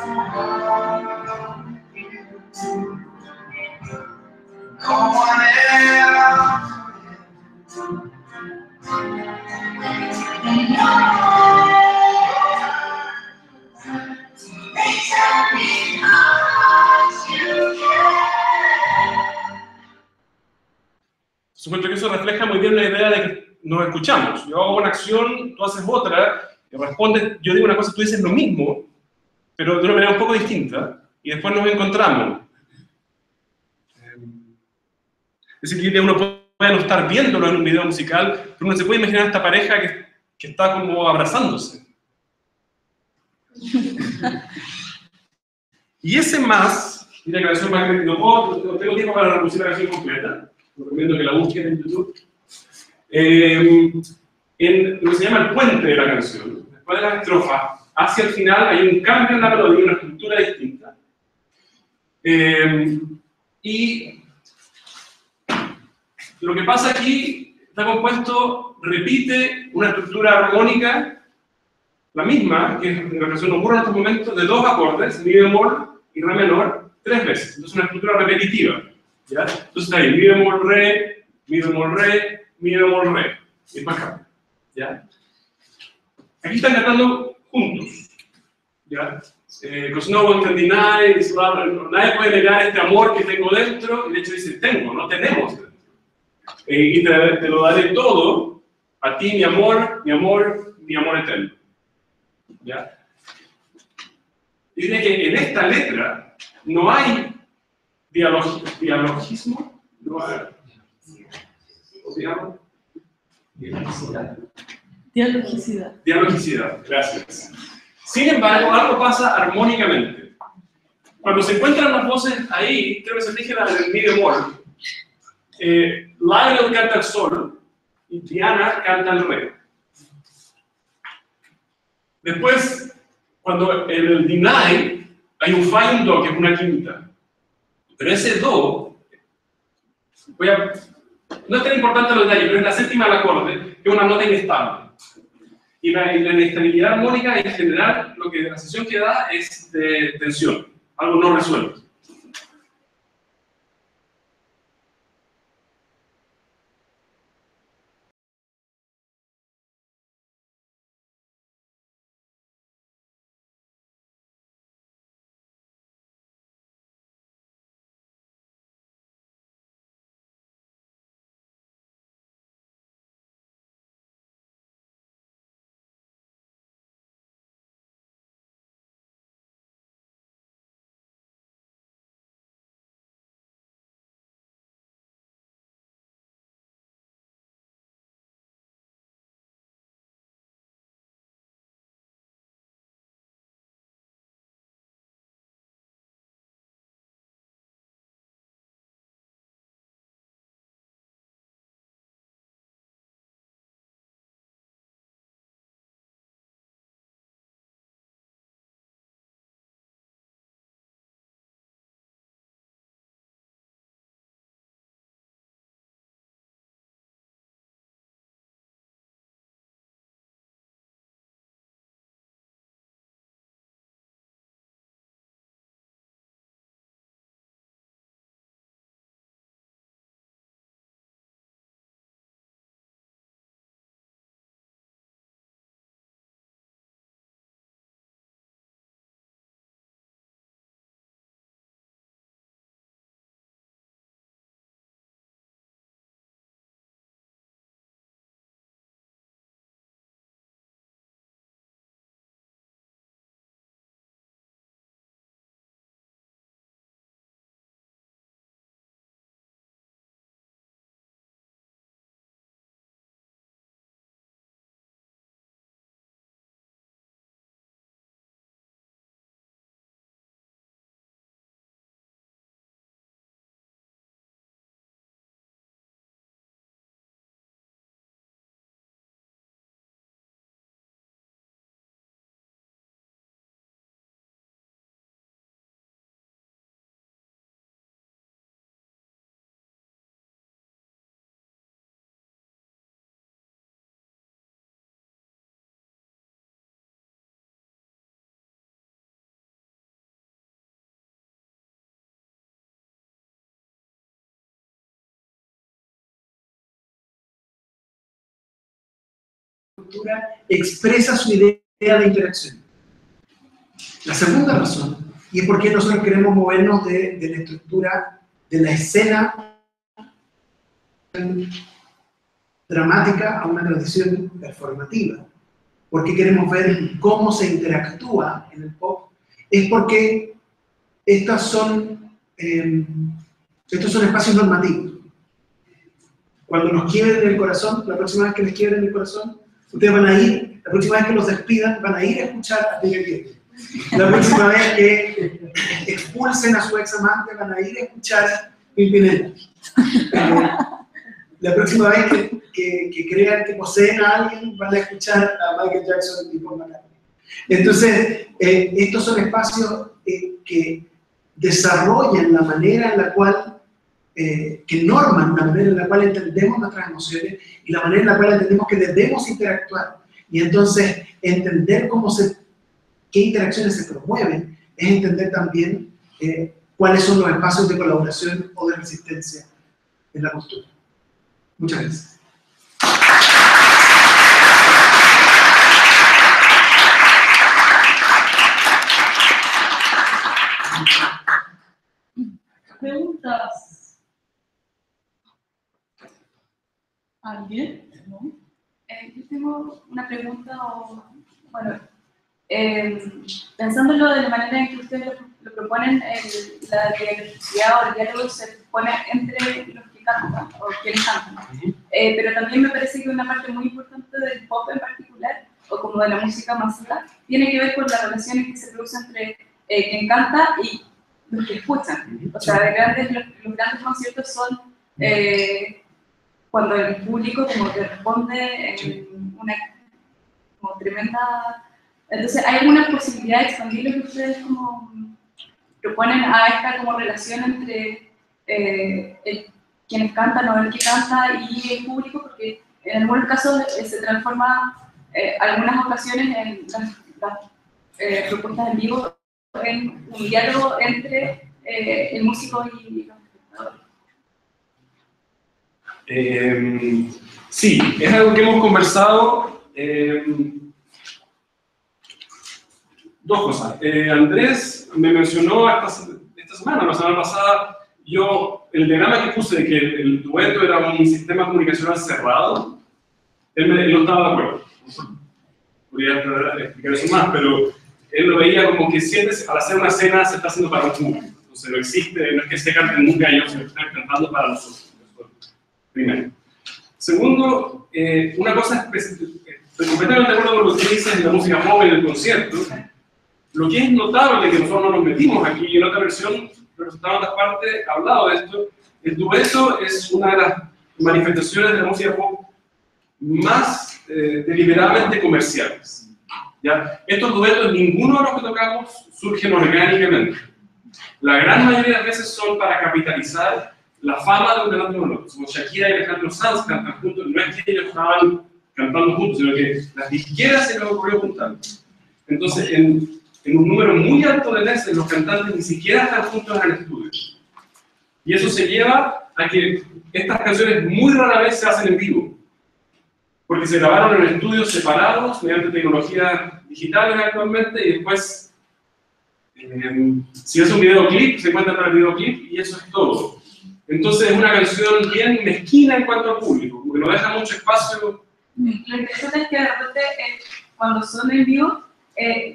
No one else. They tell me how much you care. Supongo que eso refleja muy bien la idea de que nos escuchamos. Yo hago una acción, tú haces otra, y respondes, yo digo una cosa, tú dices lo mismo, pero de una manera un poco distinta, y después nos encontramos. Es decir, que uno puede no estar viéndolo en un video musical, pero uno se puede imaginar a esta pareja que está como abrazándose. Y ese más, y la canción más que no tengo tiempo para reproducir la canción completa, recomiendo que la busquen en YouTube, en lo que se llama el puente de la canción. Después de las estrofas, hacia el final hay un cambio en la melodía, una estructura distinta. Y lo que pasa aquí, está compuesto, repite una estructura armónica, la misma, que en la canción ocurre en estos momentos, de dos acordes, mi bemol y re menor, 3 veces. Entonces, una estructura repetitiva. ¿Ya? Entonces está ahí, mi bemol, re, mi bemol, re, mi bemol, re. Y después cambia. ¿Ya? Aquí están cantando juntos. ¿Ya? Because no one can deny this love. Nadie puede negar este amor que tengo dentro. Y de hecho dice, tengo, no tenemos dentro. Y te lo daré todo, a ti mi amor, mi amor, mi amor eterno. ¿Ya? Y diría que en esta letra no hay dialogismo, no hay, dialogicidad, gracias. Sin embargo, algo pasa armónicamente. Cuando se encuentran las voces ahí, creo que se fije la del mi bemol. Lionel canta el sol y Diana canta el re. Después, cuando en el deny hay un fa y un do, que es una quinta. Pero ese do, no es tan importante los detalles, pero es la séptima del acorde, que es una nota inestable. Y la inestabilidad armónica en general, lo que la sensación que da es de tensión, algo no resuelto. estructura expresa su idea de interacción. La segunda razón, y es porque nosotros queremos movernos de la estructura de la escena dramática a una tradición performativa, porque queremos ver cómo se interactúa en el pop, es porque estos son espacios normativos. Cuando nos quiebren el corazón, la próxima vez que les quiebren el corazón, ustedes van a ir, la próxima vez que los despidan, van a ir a escuchar a Tigre Quiete. La próxima vez que expulsen a su ex amante, van a ir a escuchar a Pimpinela. La próxima vez que crean que poseen a alguien, van a escuchar a Michael Jackson y Paul McCartney. Entonces, estos son espacios que desarrollan la manera en la cual, que norman la manera en la cual entendemos nuestras emociones y la manera en la cual entendemos que debemos interactuar. Y entonces, entender qué interacciones se promueven es entender también cuáles son los espacios de colaboración o de resistencia en la postura. Muchas gracias. ¿Preguntas? ¿Alguien? ¿No? Yo tengo una pregunta, bueno, pensándolo de la manera en que ustedes lo proponen, la dialogicidad o el diálogo se pone entre los que cantan o quienes cantan. Pero también me parece que una parte muy importante del pop en particular, o como de la música masiva, tiene que ver con las relaciones que se producen entre quien canta y los que escuchan. O sea, los grandes conciertos son cuando el público como que responde en una como tremenda... Entonces, ¿hay alguna posibilidad de expandir lo que ustedes como proponen a esta como relación entre quienes cantan o el que canta y el público? Porque en algunos casos se transforma algunas ocasiones en las propuestas en vivo en un diálogo entre el músico y los espectadores. Sí, es algo que hemos conversado. Dos cosas. Andrés me mencionó esta semana, la semana pasada, el diagrama que puse de que el dueto era un sistema comunicacional cerrado, él no estaba de acuerdo. Podría explicar eso más, pero él lo veía como que siempre al hacer una escena se está haciendo para un público. Entonces no existe, no es que se canten nunca ellos, sino que están cantando para nosotros. Primero. Segundo, una cosa es, estoy completamente de acuerdo con lo que dices en la música pop en el concierto. Lo que es notable, que nosotros no nos metimos aquí, y en otra versión, representando otras partes, ha hablado de esto, el dueto es una de las manifestaciones de la música pop más deliberadamente comerciales. ¿Ya? Estos duetos, ninguno de los que tocamos, surgen orgánicamente. La gran mayoría de las veces son para capitalizar la fama de un cantante con otro. Como Shakira y Alejandro Sanz cantan juntos, no es que ellos estaban cantando juntos, sino que las disqueras se les ocurrió juntar. Entonces, en un número muy alto de veces, los cantantes ni siquiera están juntos en el estudio. Y eso se lleva a que estas canciones muy rara vez se hacen en vivo, porque se grabaron en estudios separados, mediante tecnologías digitales actualmente, y después, si es un videoclip, se cuenta para el videoclip, y eso es todo. Entonces es una canción bien mezquina en cuanto al público, porque no deja mucho espacio. Lo interesante es que de repente, cuando son en vivo,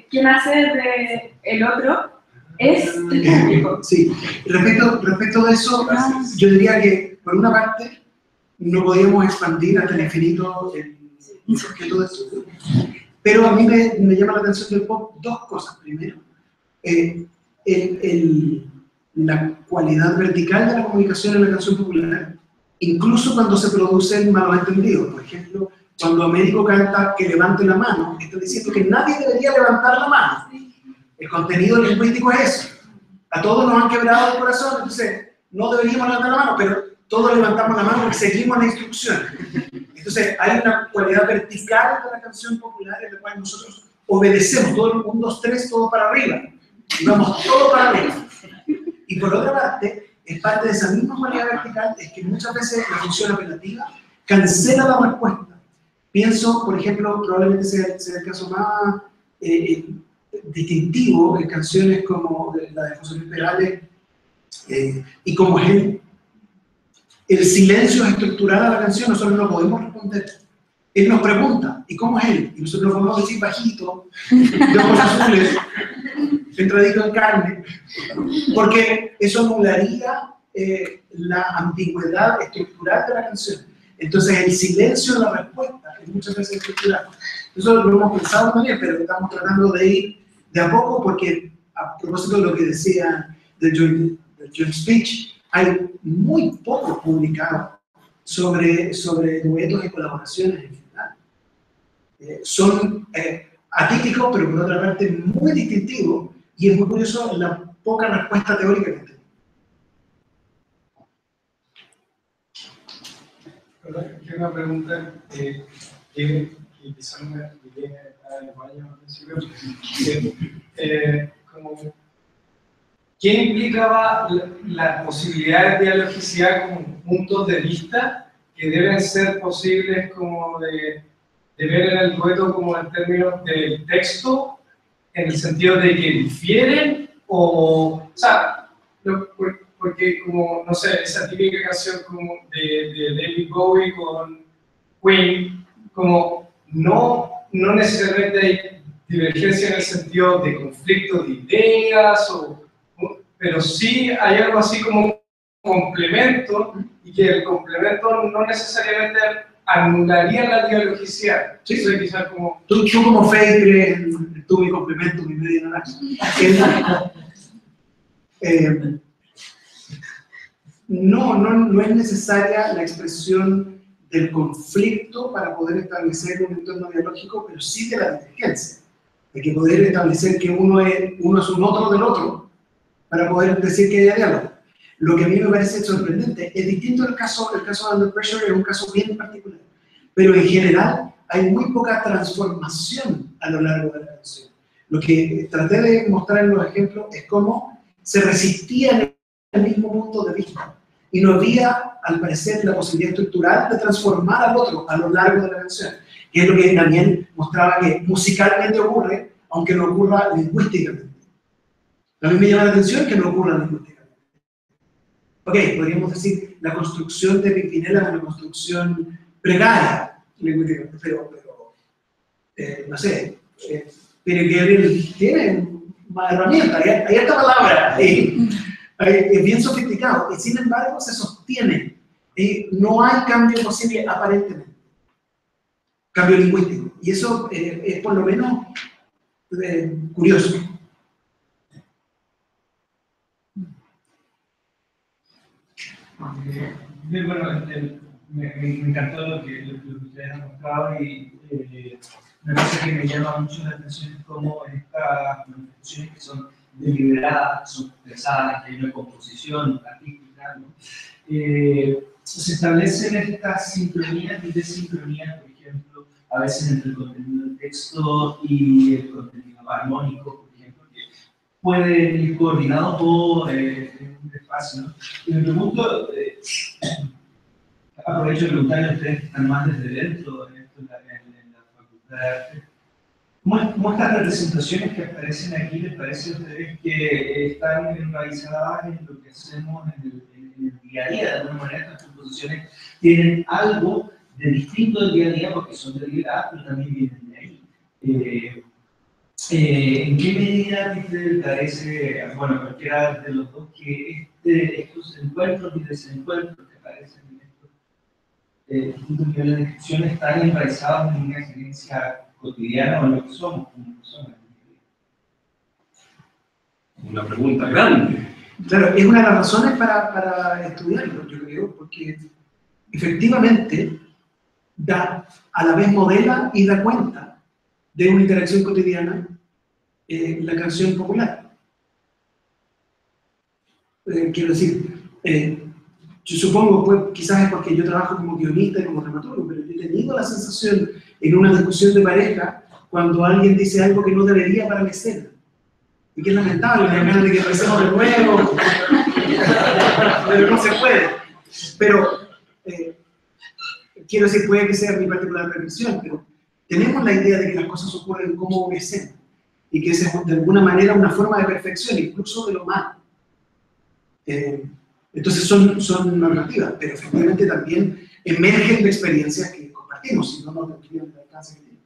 quien hace de el otro es el público. Sí, respecto de eso, yo diría que, por una parte, no podíamos expandir hasta el infinito el objeto de estudio. Pero a mí me llama la atención del pop dos cosas. Primero, la cualidad vertical de la comunicación en la canción popular, incluso cuando se producen malos entendidos. Por ejemplo, cuando Américo canta que levante la mano, está diciendo que nadie debería levantar la mano. El contenido lingüístico es eso. A todos nos han quebrado el corazón, entonces no deberíamos levantar la mano, pero todos levantamos la mano porque seguimos la instrucción. Entonces hay una cualidad vertical de la canción popular en la cual nosotros obedecemos, todo 1, 2, 3, todo para arriba. Y vamos todo para arriba. Y por otra parte, es parte de esa misma cualidad vertical, es que muchas veces la función apelativa cancela la respuesta. Pienso, por ejemplo, probablemente sea el caso más distintivo en canciones como la de José Luis Perales y como el silencio estructural a la canción, nosotros no podemos responder. Él nos pregunta, ¿y cómo es él? Y nosotros nos podemos decir bajito, de ojos azules, entradito en carne, porque eso anularía la ambigüedad estructural de la canción. Entonces el silencio de la respuesta es muchas veces estructural. Eso lo hemos pensado también, pero estamos tratando de ir de a poco, porque a propósito de lo que decía del joint speech, hay muy poco publicado sobre duetos y colaboraciones en general. Son atípicos, pero por otra parte muy distintivos, y es muy curioso la poca respuesta teórica que tenemos. Yo una pregunta que quizás me viene al baño al principio, como, ¿qué implicaba las posibilidades de dialogicidad como puntos de vista que deben ser posibles como de ver en el dueto como en términos del texto, en el sentido de que difieren o sea, porque como, no sé, esa típica canción como de David Bowie con Queen, como no necesariamente hay divergencia en el sentido de conflicto de ideas, pero sí hay algo así como un complemento, y que el complemento no necesariamente anularía la dialogicidad. Sí, eso es quizás como... Tú como Fede crees en tú mi complemento, mi media naranja. No es necesaria la expresión del conflicto para poder establecer un entorno dialógico, pero sí de la divergencia, de que poder establecer que uno es un otro del otro para poder decir que hay diálogo. Lo que a mí me parece sorprendente, es distinto el caso de Under Pressure, es un caso bien particular, pero en general hay muy poca transformación a lo largo de la canción. Lo que traté de mostrar en los ejemplos es cómo se resistían el mismo punto de vista y no había, al parecer, la posibilidad estructural de transformar al otro a lo largo de la canción, que es lo que también mostraba que musicalmente ocurre, aunque no ocurra lingüísticamente. A mí me llama la atención que no ocurra lingüísticamente. Ok, podríamos decir, la construcción de Pimpinela es una construcción precaria lingüísticamente, pero no sé, pero que tiene más herramientas, hay esta palabra, es bien sofisticado, y sin embargo se sostiene, no hay cambio posible aparentemente, cambio lingüístico, y eso es por lo menos curioso. Bueno, me encantó lo que ustedes han mostrado y me parece que me llama mucho la atención cómo estas manifestaciones que son deliberadas, que son pensadas, que hay una composición artística, ¿no? Se establecen estas sincronías y desincronías, por ejemplo, a veces entre el contenido del texto y el contenido armónico, por ejemplo, que pueden ir coordinados todo en un espacio, ¿no? Y me pregunto, aprovecho de preguntarle a ustedes que están más desde dentro de esto, en la Facultad de Arte, ¿cómo estas representaciones que aparecen aquí les parece a ustedes que están enraizadas en lo que hacemos en el día a día? De alguna manera, estas composiciones tienen algo de distinto del día a día porque son deliberadas, pero también vienen de ahí. ¿En qué medida te parece, bueno, cualquiera de los dos, que estos encuentros y desencuentros que aparecen en estos distintos niveles de descripción están enraizados en una experiencia cotidiana o en lo que somos como personas? Una pregunta grande. Claro, es una de las razones para estudiarlo, yo creo, porque efectivamente da, a la vez modela y da cuenta de una interacción cotidiana la canción popular. Quiero decir, yo supongo, pues, quizás es porque yo trabajo como guionista y como dramaturgo, pero yo he tenido la sensación en una discusión de pareja cuando alguien dice algo que no debería para la escena. Y que es lamentable, me da ganas de que empecemos de nuevo, pero no se puede. Pero quiero decir, puede que sea mi particular reflexión, pero tenemos la idea de que las cosas ocurren como una escena, y que es de alguna manera una forma de perfección, incluso de lo malo. Entonces son normativas, pero efectivamente también emergen de experiencias que compartimos, si no, no tendrían el alcance que tienen.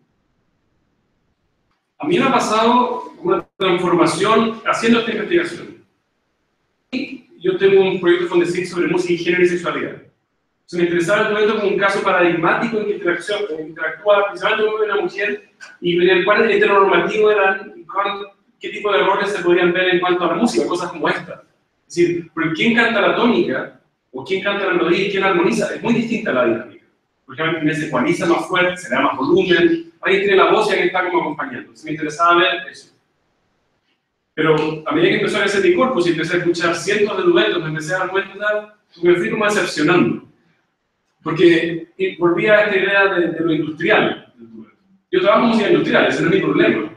A mí me ha pasado una transformación haciendo esta investigación. Yo tengo un proyecto de Fondesit sobre música y género y sexualidad. Se me interesaba el proyecto como un caso paradigmático en que interactúa principalmente un hombre y una mujer, y en el cual heteronormativo eran, qué tipo de roles se podrían ver en cuanto a la música, cosas como esta. Es decir, porque quién canta la tónica, o quién canta la melodía y quién armoniza, es muy distinta a la dinámica. Por ejemplo, quien se ecualiza más fuerte, se le da más volumen, alguien tiene la voz y alguien está como acompañando. Se me interesaba ver eso. Pero a medida que empezó a crecer mi corpus y empecé a escuchar cientos de duetos, me empecé a dar cuenta, me fui como decepcionando. Porque volví a esta idea de lo industrial del dueto. Yo trabajo en música industrial, ese no es mi problema.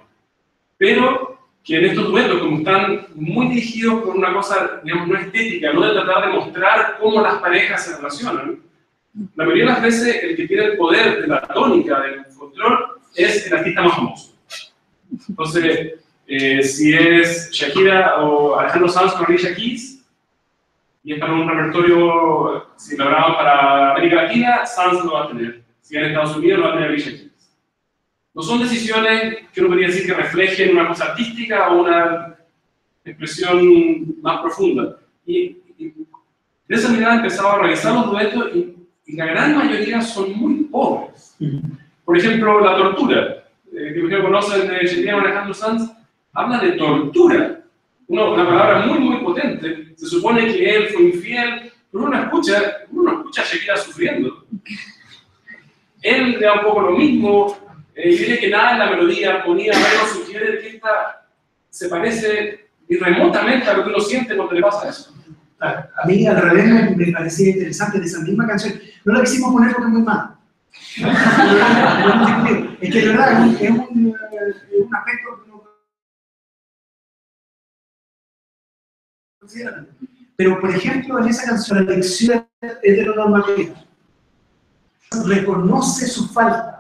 Pero que en estos duetos, como están muy dirigidos por una cosa, digamos, no estética, no de tratar de mostrar cómo las parejas se relacionan, la mayoría de las veces el que tiene el poder de la tónica, del control, es el artista más famoso. Entonces, si es Shakira o Alejandro Sanz con Alicia Keys, y es para un repertorio, si lo graban para América Latina, Sanz lo va a tener. Si en Estados Unidos, lo va a tener Alicia Keys. No son decisiones que uno podría decir que reflejen una cosa artística o una expresión más profunda. Y de esa manera he empezado a revisar los duetos y la gran mayoría son muy pobres. Por ejemplo, la tortura, que ustedes conocen de Shakira o Alejandro Sanz, habla de tortura. Una palabra muy, muy potente. Se supone que él fue infiel, pero uno no escucha a Shakira sufriendo. Él le da un poco lo mismo, y dice que nada en la melodía, armonía, algo sugiere que esta se parece y remotamente a lo que uno siente cuando le pasa eso. A mí al revés me parecía interesante de esa misma canción. No la quisimos poner porque es muy mala. Es que de verdad es un aspecto que no consideran. Pero por ejemplo en esa canción la lección heteronormativa reconoce su falta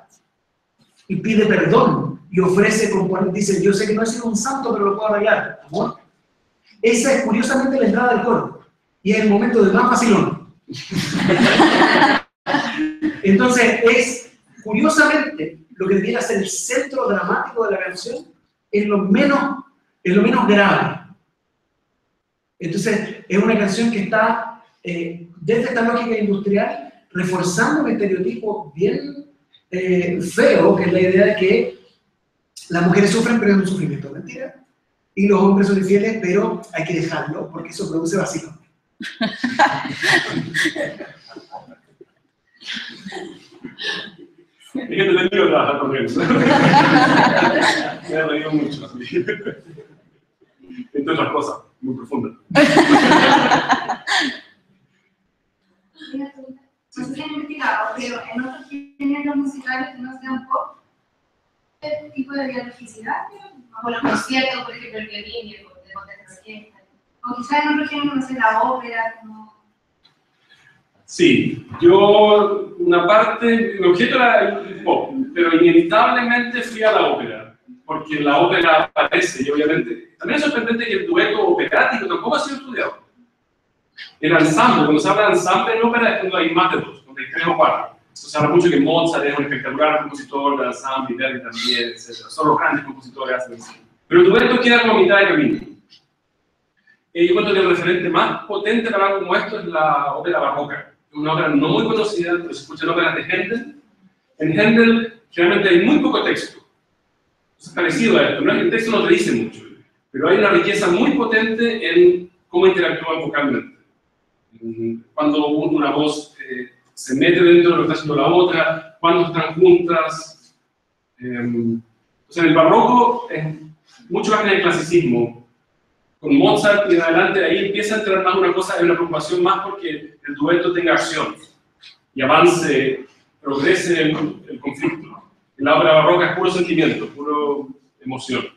y pide perdón y ofrece, dice, yo sé que no he sido un santo pero lo puedo arreglar, amor. Esa es curiosamente la entrada del coro y es el momento del más vacilón. Entonces es curiosamente lo que debiera ser el centro dramático de la canción es lo menos grave. Entonces es una canción que está desde esta lógica industrial reforzando un estereotipo bien feo, que es la idea de que las mujeres sufren pero es un sufrimiento mentira y los hombres son infieles pero hay que dejarlo porque eso produce vacío. Es que te tengo que trabajar con eso. Me ha reído mucho así. Entre otras cosas, muy profundas. No sé si han investigado, pero en otros géneros musicales que no sean pop, ¿qué tipo de biologicidad? Como los conciertos, por ejemplo, el violín y el de orquesta. O quizás en otros géneros, no sé, la ópera, como... Sí, yo, una parte, mi objeto era el pop, pero inevitablemente fui a la ópera, porque la ópera aparece, y obviamente, también es sorprendente que el dueto operático tampoco ha sido estudiado. El ensamble, cuando se habla de ensamble en ópera es cuando hay más de dos, cuando hay 3 o 4. Se habla mucho que Mozart es un espectacular compositor, de ensamble, Verdi también, etc. Son los grandes compositores hacen ensamble. Pero el dueto queda como a mitad de camino. Yo cuento que el referente más potente para algo como esto es la ópera barroca. Una ópera no muy conocida, pero se escuchan óperas de Händel. En Händel generalmente hay muy poco texto. Es parecido a esto, ¿no? El texto no te dice mucho, pero hay una riqueza muy potente en cómo interactúan vocalmente. Cuando una voz se mete dentro de lo que está haciendo la otra, cuando están juntas. O sea, en el barroco es mucho más que en el clasicismo. Con Mozart y en adelante, ahí empieza a entrar más una cosa, hay una preocupación más porque el dueto tenga acción y avance, progrese el conflicto. En la ópera barroca es puro sentimiento, puro emoción.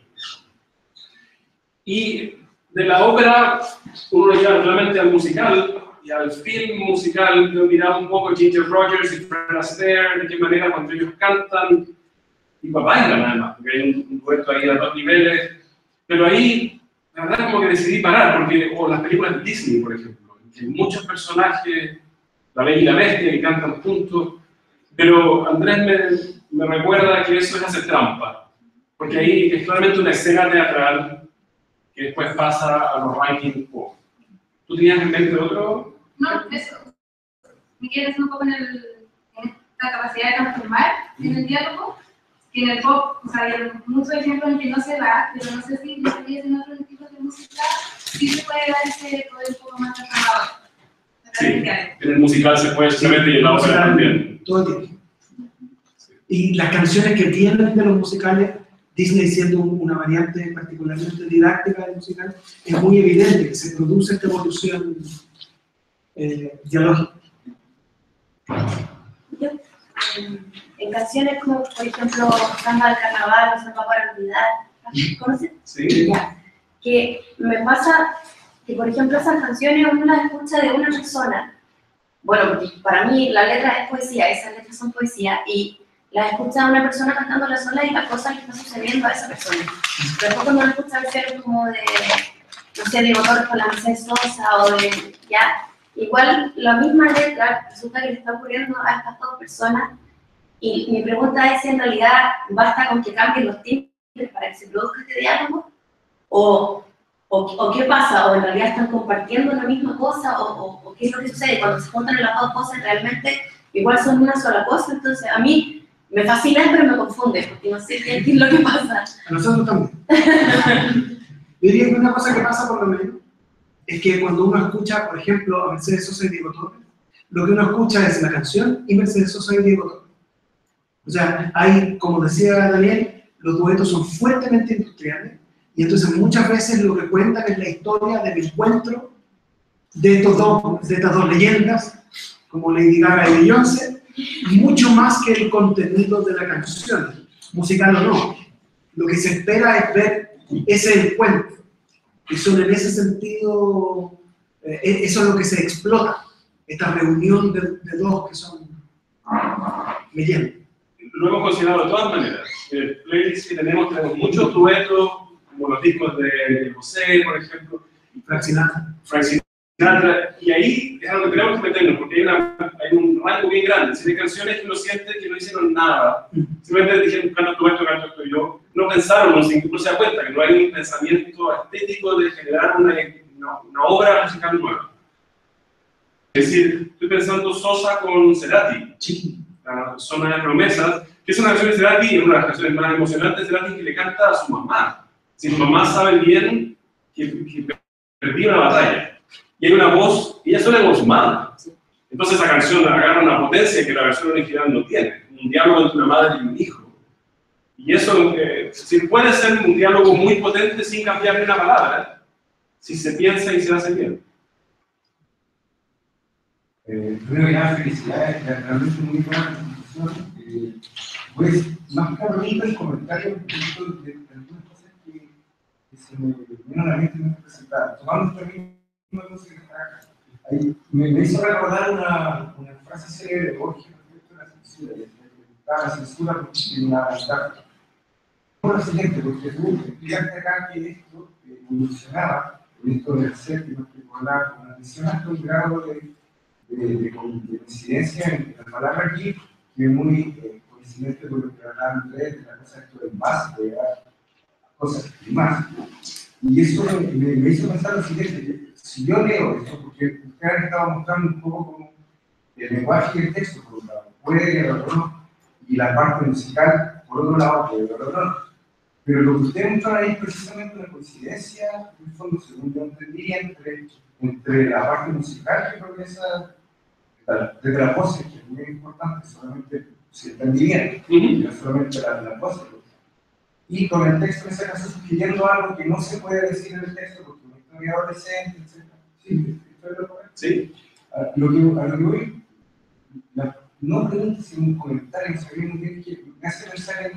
Y de la ópera, uno llega realmente al musical, y al film musical. Yo miraba un poco Ginger Rogers y Fred Astaire, de qué manera cuando ellos cantan y bailan además, porque hay un dueto ahí a 2 niveles, pero ahí la verdad como que decidí parar, porque, o las películas de Disney, por ejemplo, que hay muchos personajes, La Bella y la Bestia, que cantan juntos, pero Andrés me recuerda que eso es hacer trampa, porque ahí es claramente una escena teatral que después pasa a los rankings pop. ¿Tú tenías en mente otro? No, eso. Me quedé un poco en esta capacidad de transformar en el diálogo, que en el pop, o sea, hay muchos ejemplos en que no se da, pero no sé si en otros tipos de música sí se puede dar ese poder un poco más transformador. Sí, en el musical se puede solamente y en la ópera también. Todo el tiempo. Y las canciones que vienen de los musicales, Disney siendo una variante particularmente didáctica del musical, es muy evidente que se produce esta evolución dialógica. En canciones como, por ejemplo, Samba del Carnaval o Samba para olvidar, ¿conoces? Sí. Ya. Que me pasa que, por ejemplo, esas canciones uno las escucha de una persona. Bueno, porque para mí la letra es poesía, esas letras son poesía, y las escucha una persona cantándola sola y la cosa que está sucediendo a esa persona. Pero después cuando uno escucha versiones como de, no sé, de Torres con la Mercedes Sosa o de, ya, igual la misma letra resulta que le está ocurriendo a estas 2 personas. Y mi pregunta es si en realidad basta con que cambien los timbres para que se produzca este diálogo, o qué pasa, o en realidad están compartiendo la misma cosa, o qué es lo que sucede cuando se juntan las 2 cosas, realmente igual son una sola cosa. Entonces a mí me fascina, pero me confunde, porque no sé qué es lo que pasa. A nosotros también. Yo diría que una cosa que pasa por lo menos es que cuando uno escucha, por ejemplo, a Mercedes Sosa y Diego Torres, lo que uno escucha es la canción y Mercedes Sosa y Diego Torres. O sea, hay, como decía Daniel, los duetos son fuertemente industriales, y entonces muchas veces lo que cuentan es la historia del encuentro de estas dos leyendas, como Lady Gaga y Beyoncé, mucho más que el contenido de la canción, musical o no. Lo que se espera es ver ese encuentro, y son en ese sentido, eso es lo que se explota, esta reunión de 2 que son leyendas. Lo hemos considerado de todas maneras. El playlist que tenemos muchos duetos, como los discos de José, por ejemplo, Frank Sinatra. Y ahí es algo que tenemos que meternos, porque hay un rango bien grande. Si hay canciones que uno siente que no hicieron nada, simplemente dijeron, canto esto yo, no pensaron, no se da cuenta que no hay un pensamiento estético de generar una obra musical nueva. Es decir, estoy pensando Sosa con Cerati, la Zona de Promesas, que es una canción de Cerati, es una de las canciones más emocionantes de Cerati, que le canta a su mamá. Si su mamá sabe bien que perdió una batalla. Y hay una voz, ella suena como su madre. Entonces esa canción agarra una potencia que la versión original no tiene. Un diálogo entre una madre y un hijo. Y eso puede ser un diálogo muy potente sin cambiar ni una palabra, si se piensa y se hace bien. Primero que nada, felicidades, realmente muy buena discusión. Pues, más que abrir el comentario de algunas cosas que se me vinieron a la mente y me presentaron. Tomando también una cosa que está acá. Me hizo recordar una frase célebre de Borges respecto a la censura. La censura porque una verdad. Por lo siguiente, porque tú explicaste acá que esto evolucionaba, esto del ser, que no te acordás, con mencionaste un grado de coincidencia en la palabra aquí, que es muy coincidente con lo que hablaban ustedes de la cosa esto del más, de cosas y más. Y eso me hizo pensar lo siguiente, que si yo leo esto, porque ustedes han estado mostrando un poco como el lenguaje y el texto, por un lado, y la parte musical, por otro lado, pero lo que ustedes muestran ahí es precisamente una coincidencia, en el fondo, según yo entendí, entre la parte musical que progresa desde la voz, que es muy importante, solamente se entendí bien, no solamente la voz, y con el texto en ese caso sugiriendo algo que no se puede decir en el texto, porque una historia adolescente, etc. ¿Sí? ¿Estoy de acuerdo? Sí. A lo que voy, no pregunto si un comentario, sabía muy bien que me hace pensar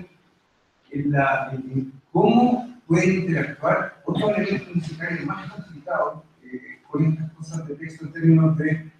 en cómo pueden interactuar otros elementos musicales más complicados, con estas cosas de texto en términos de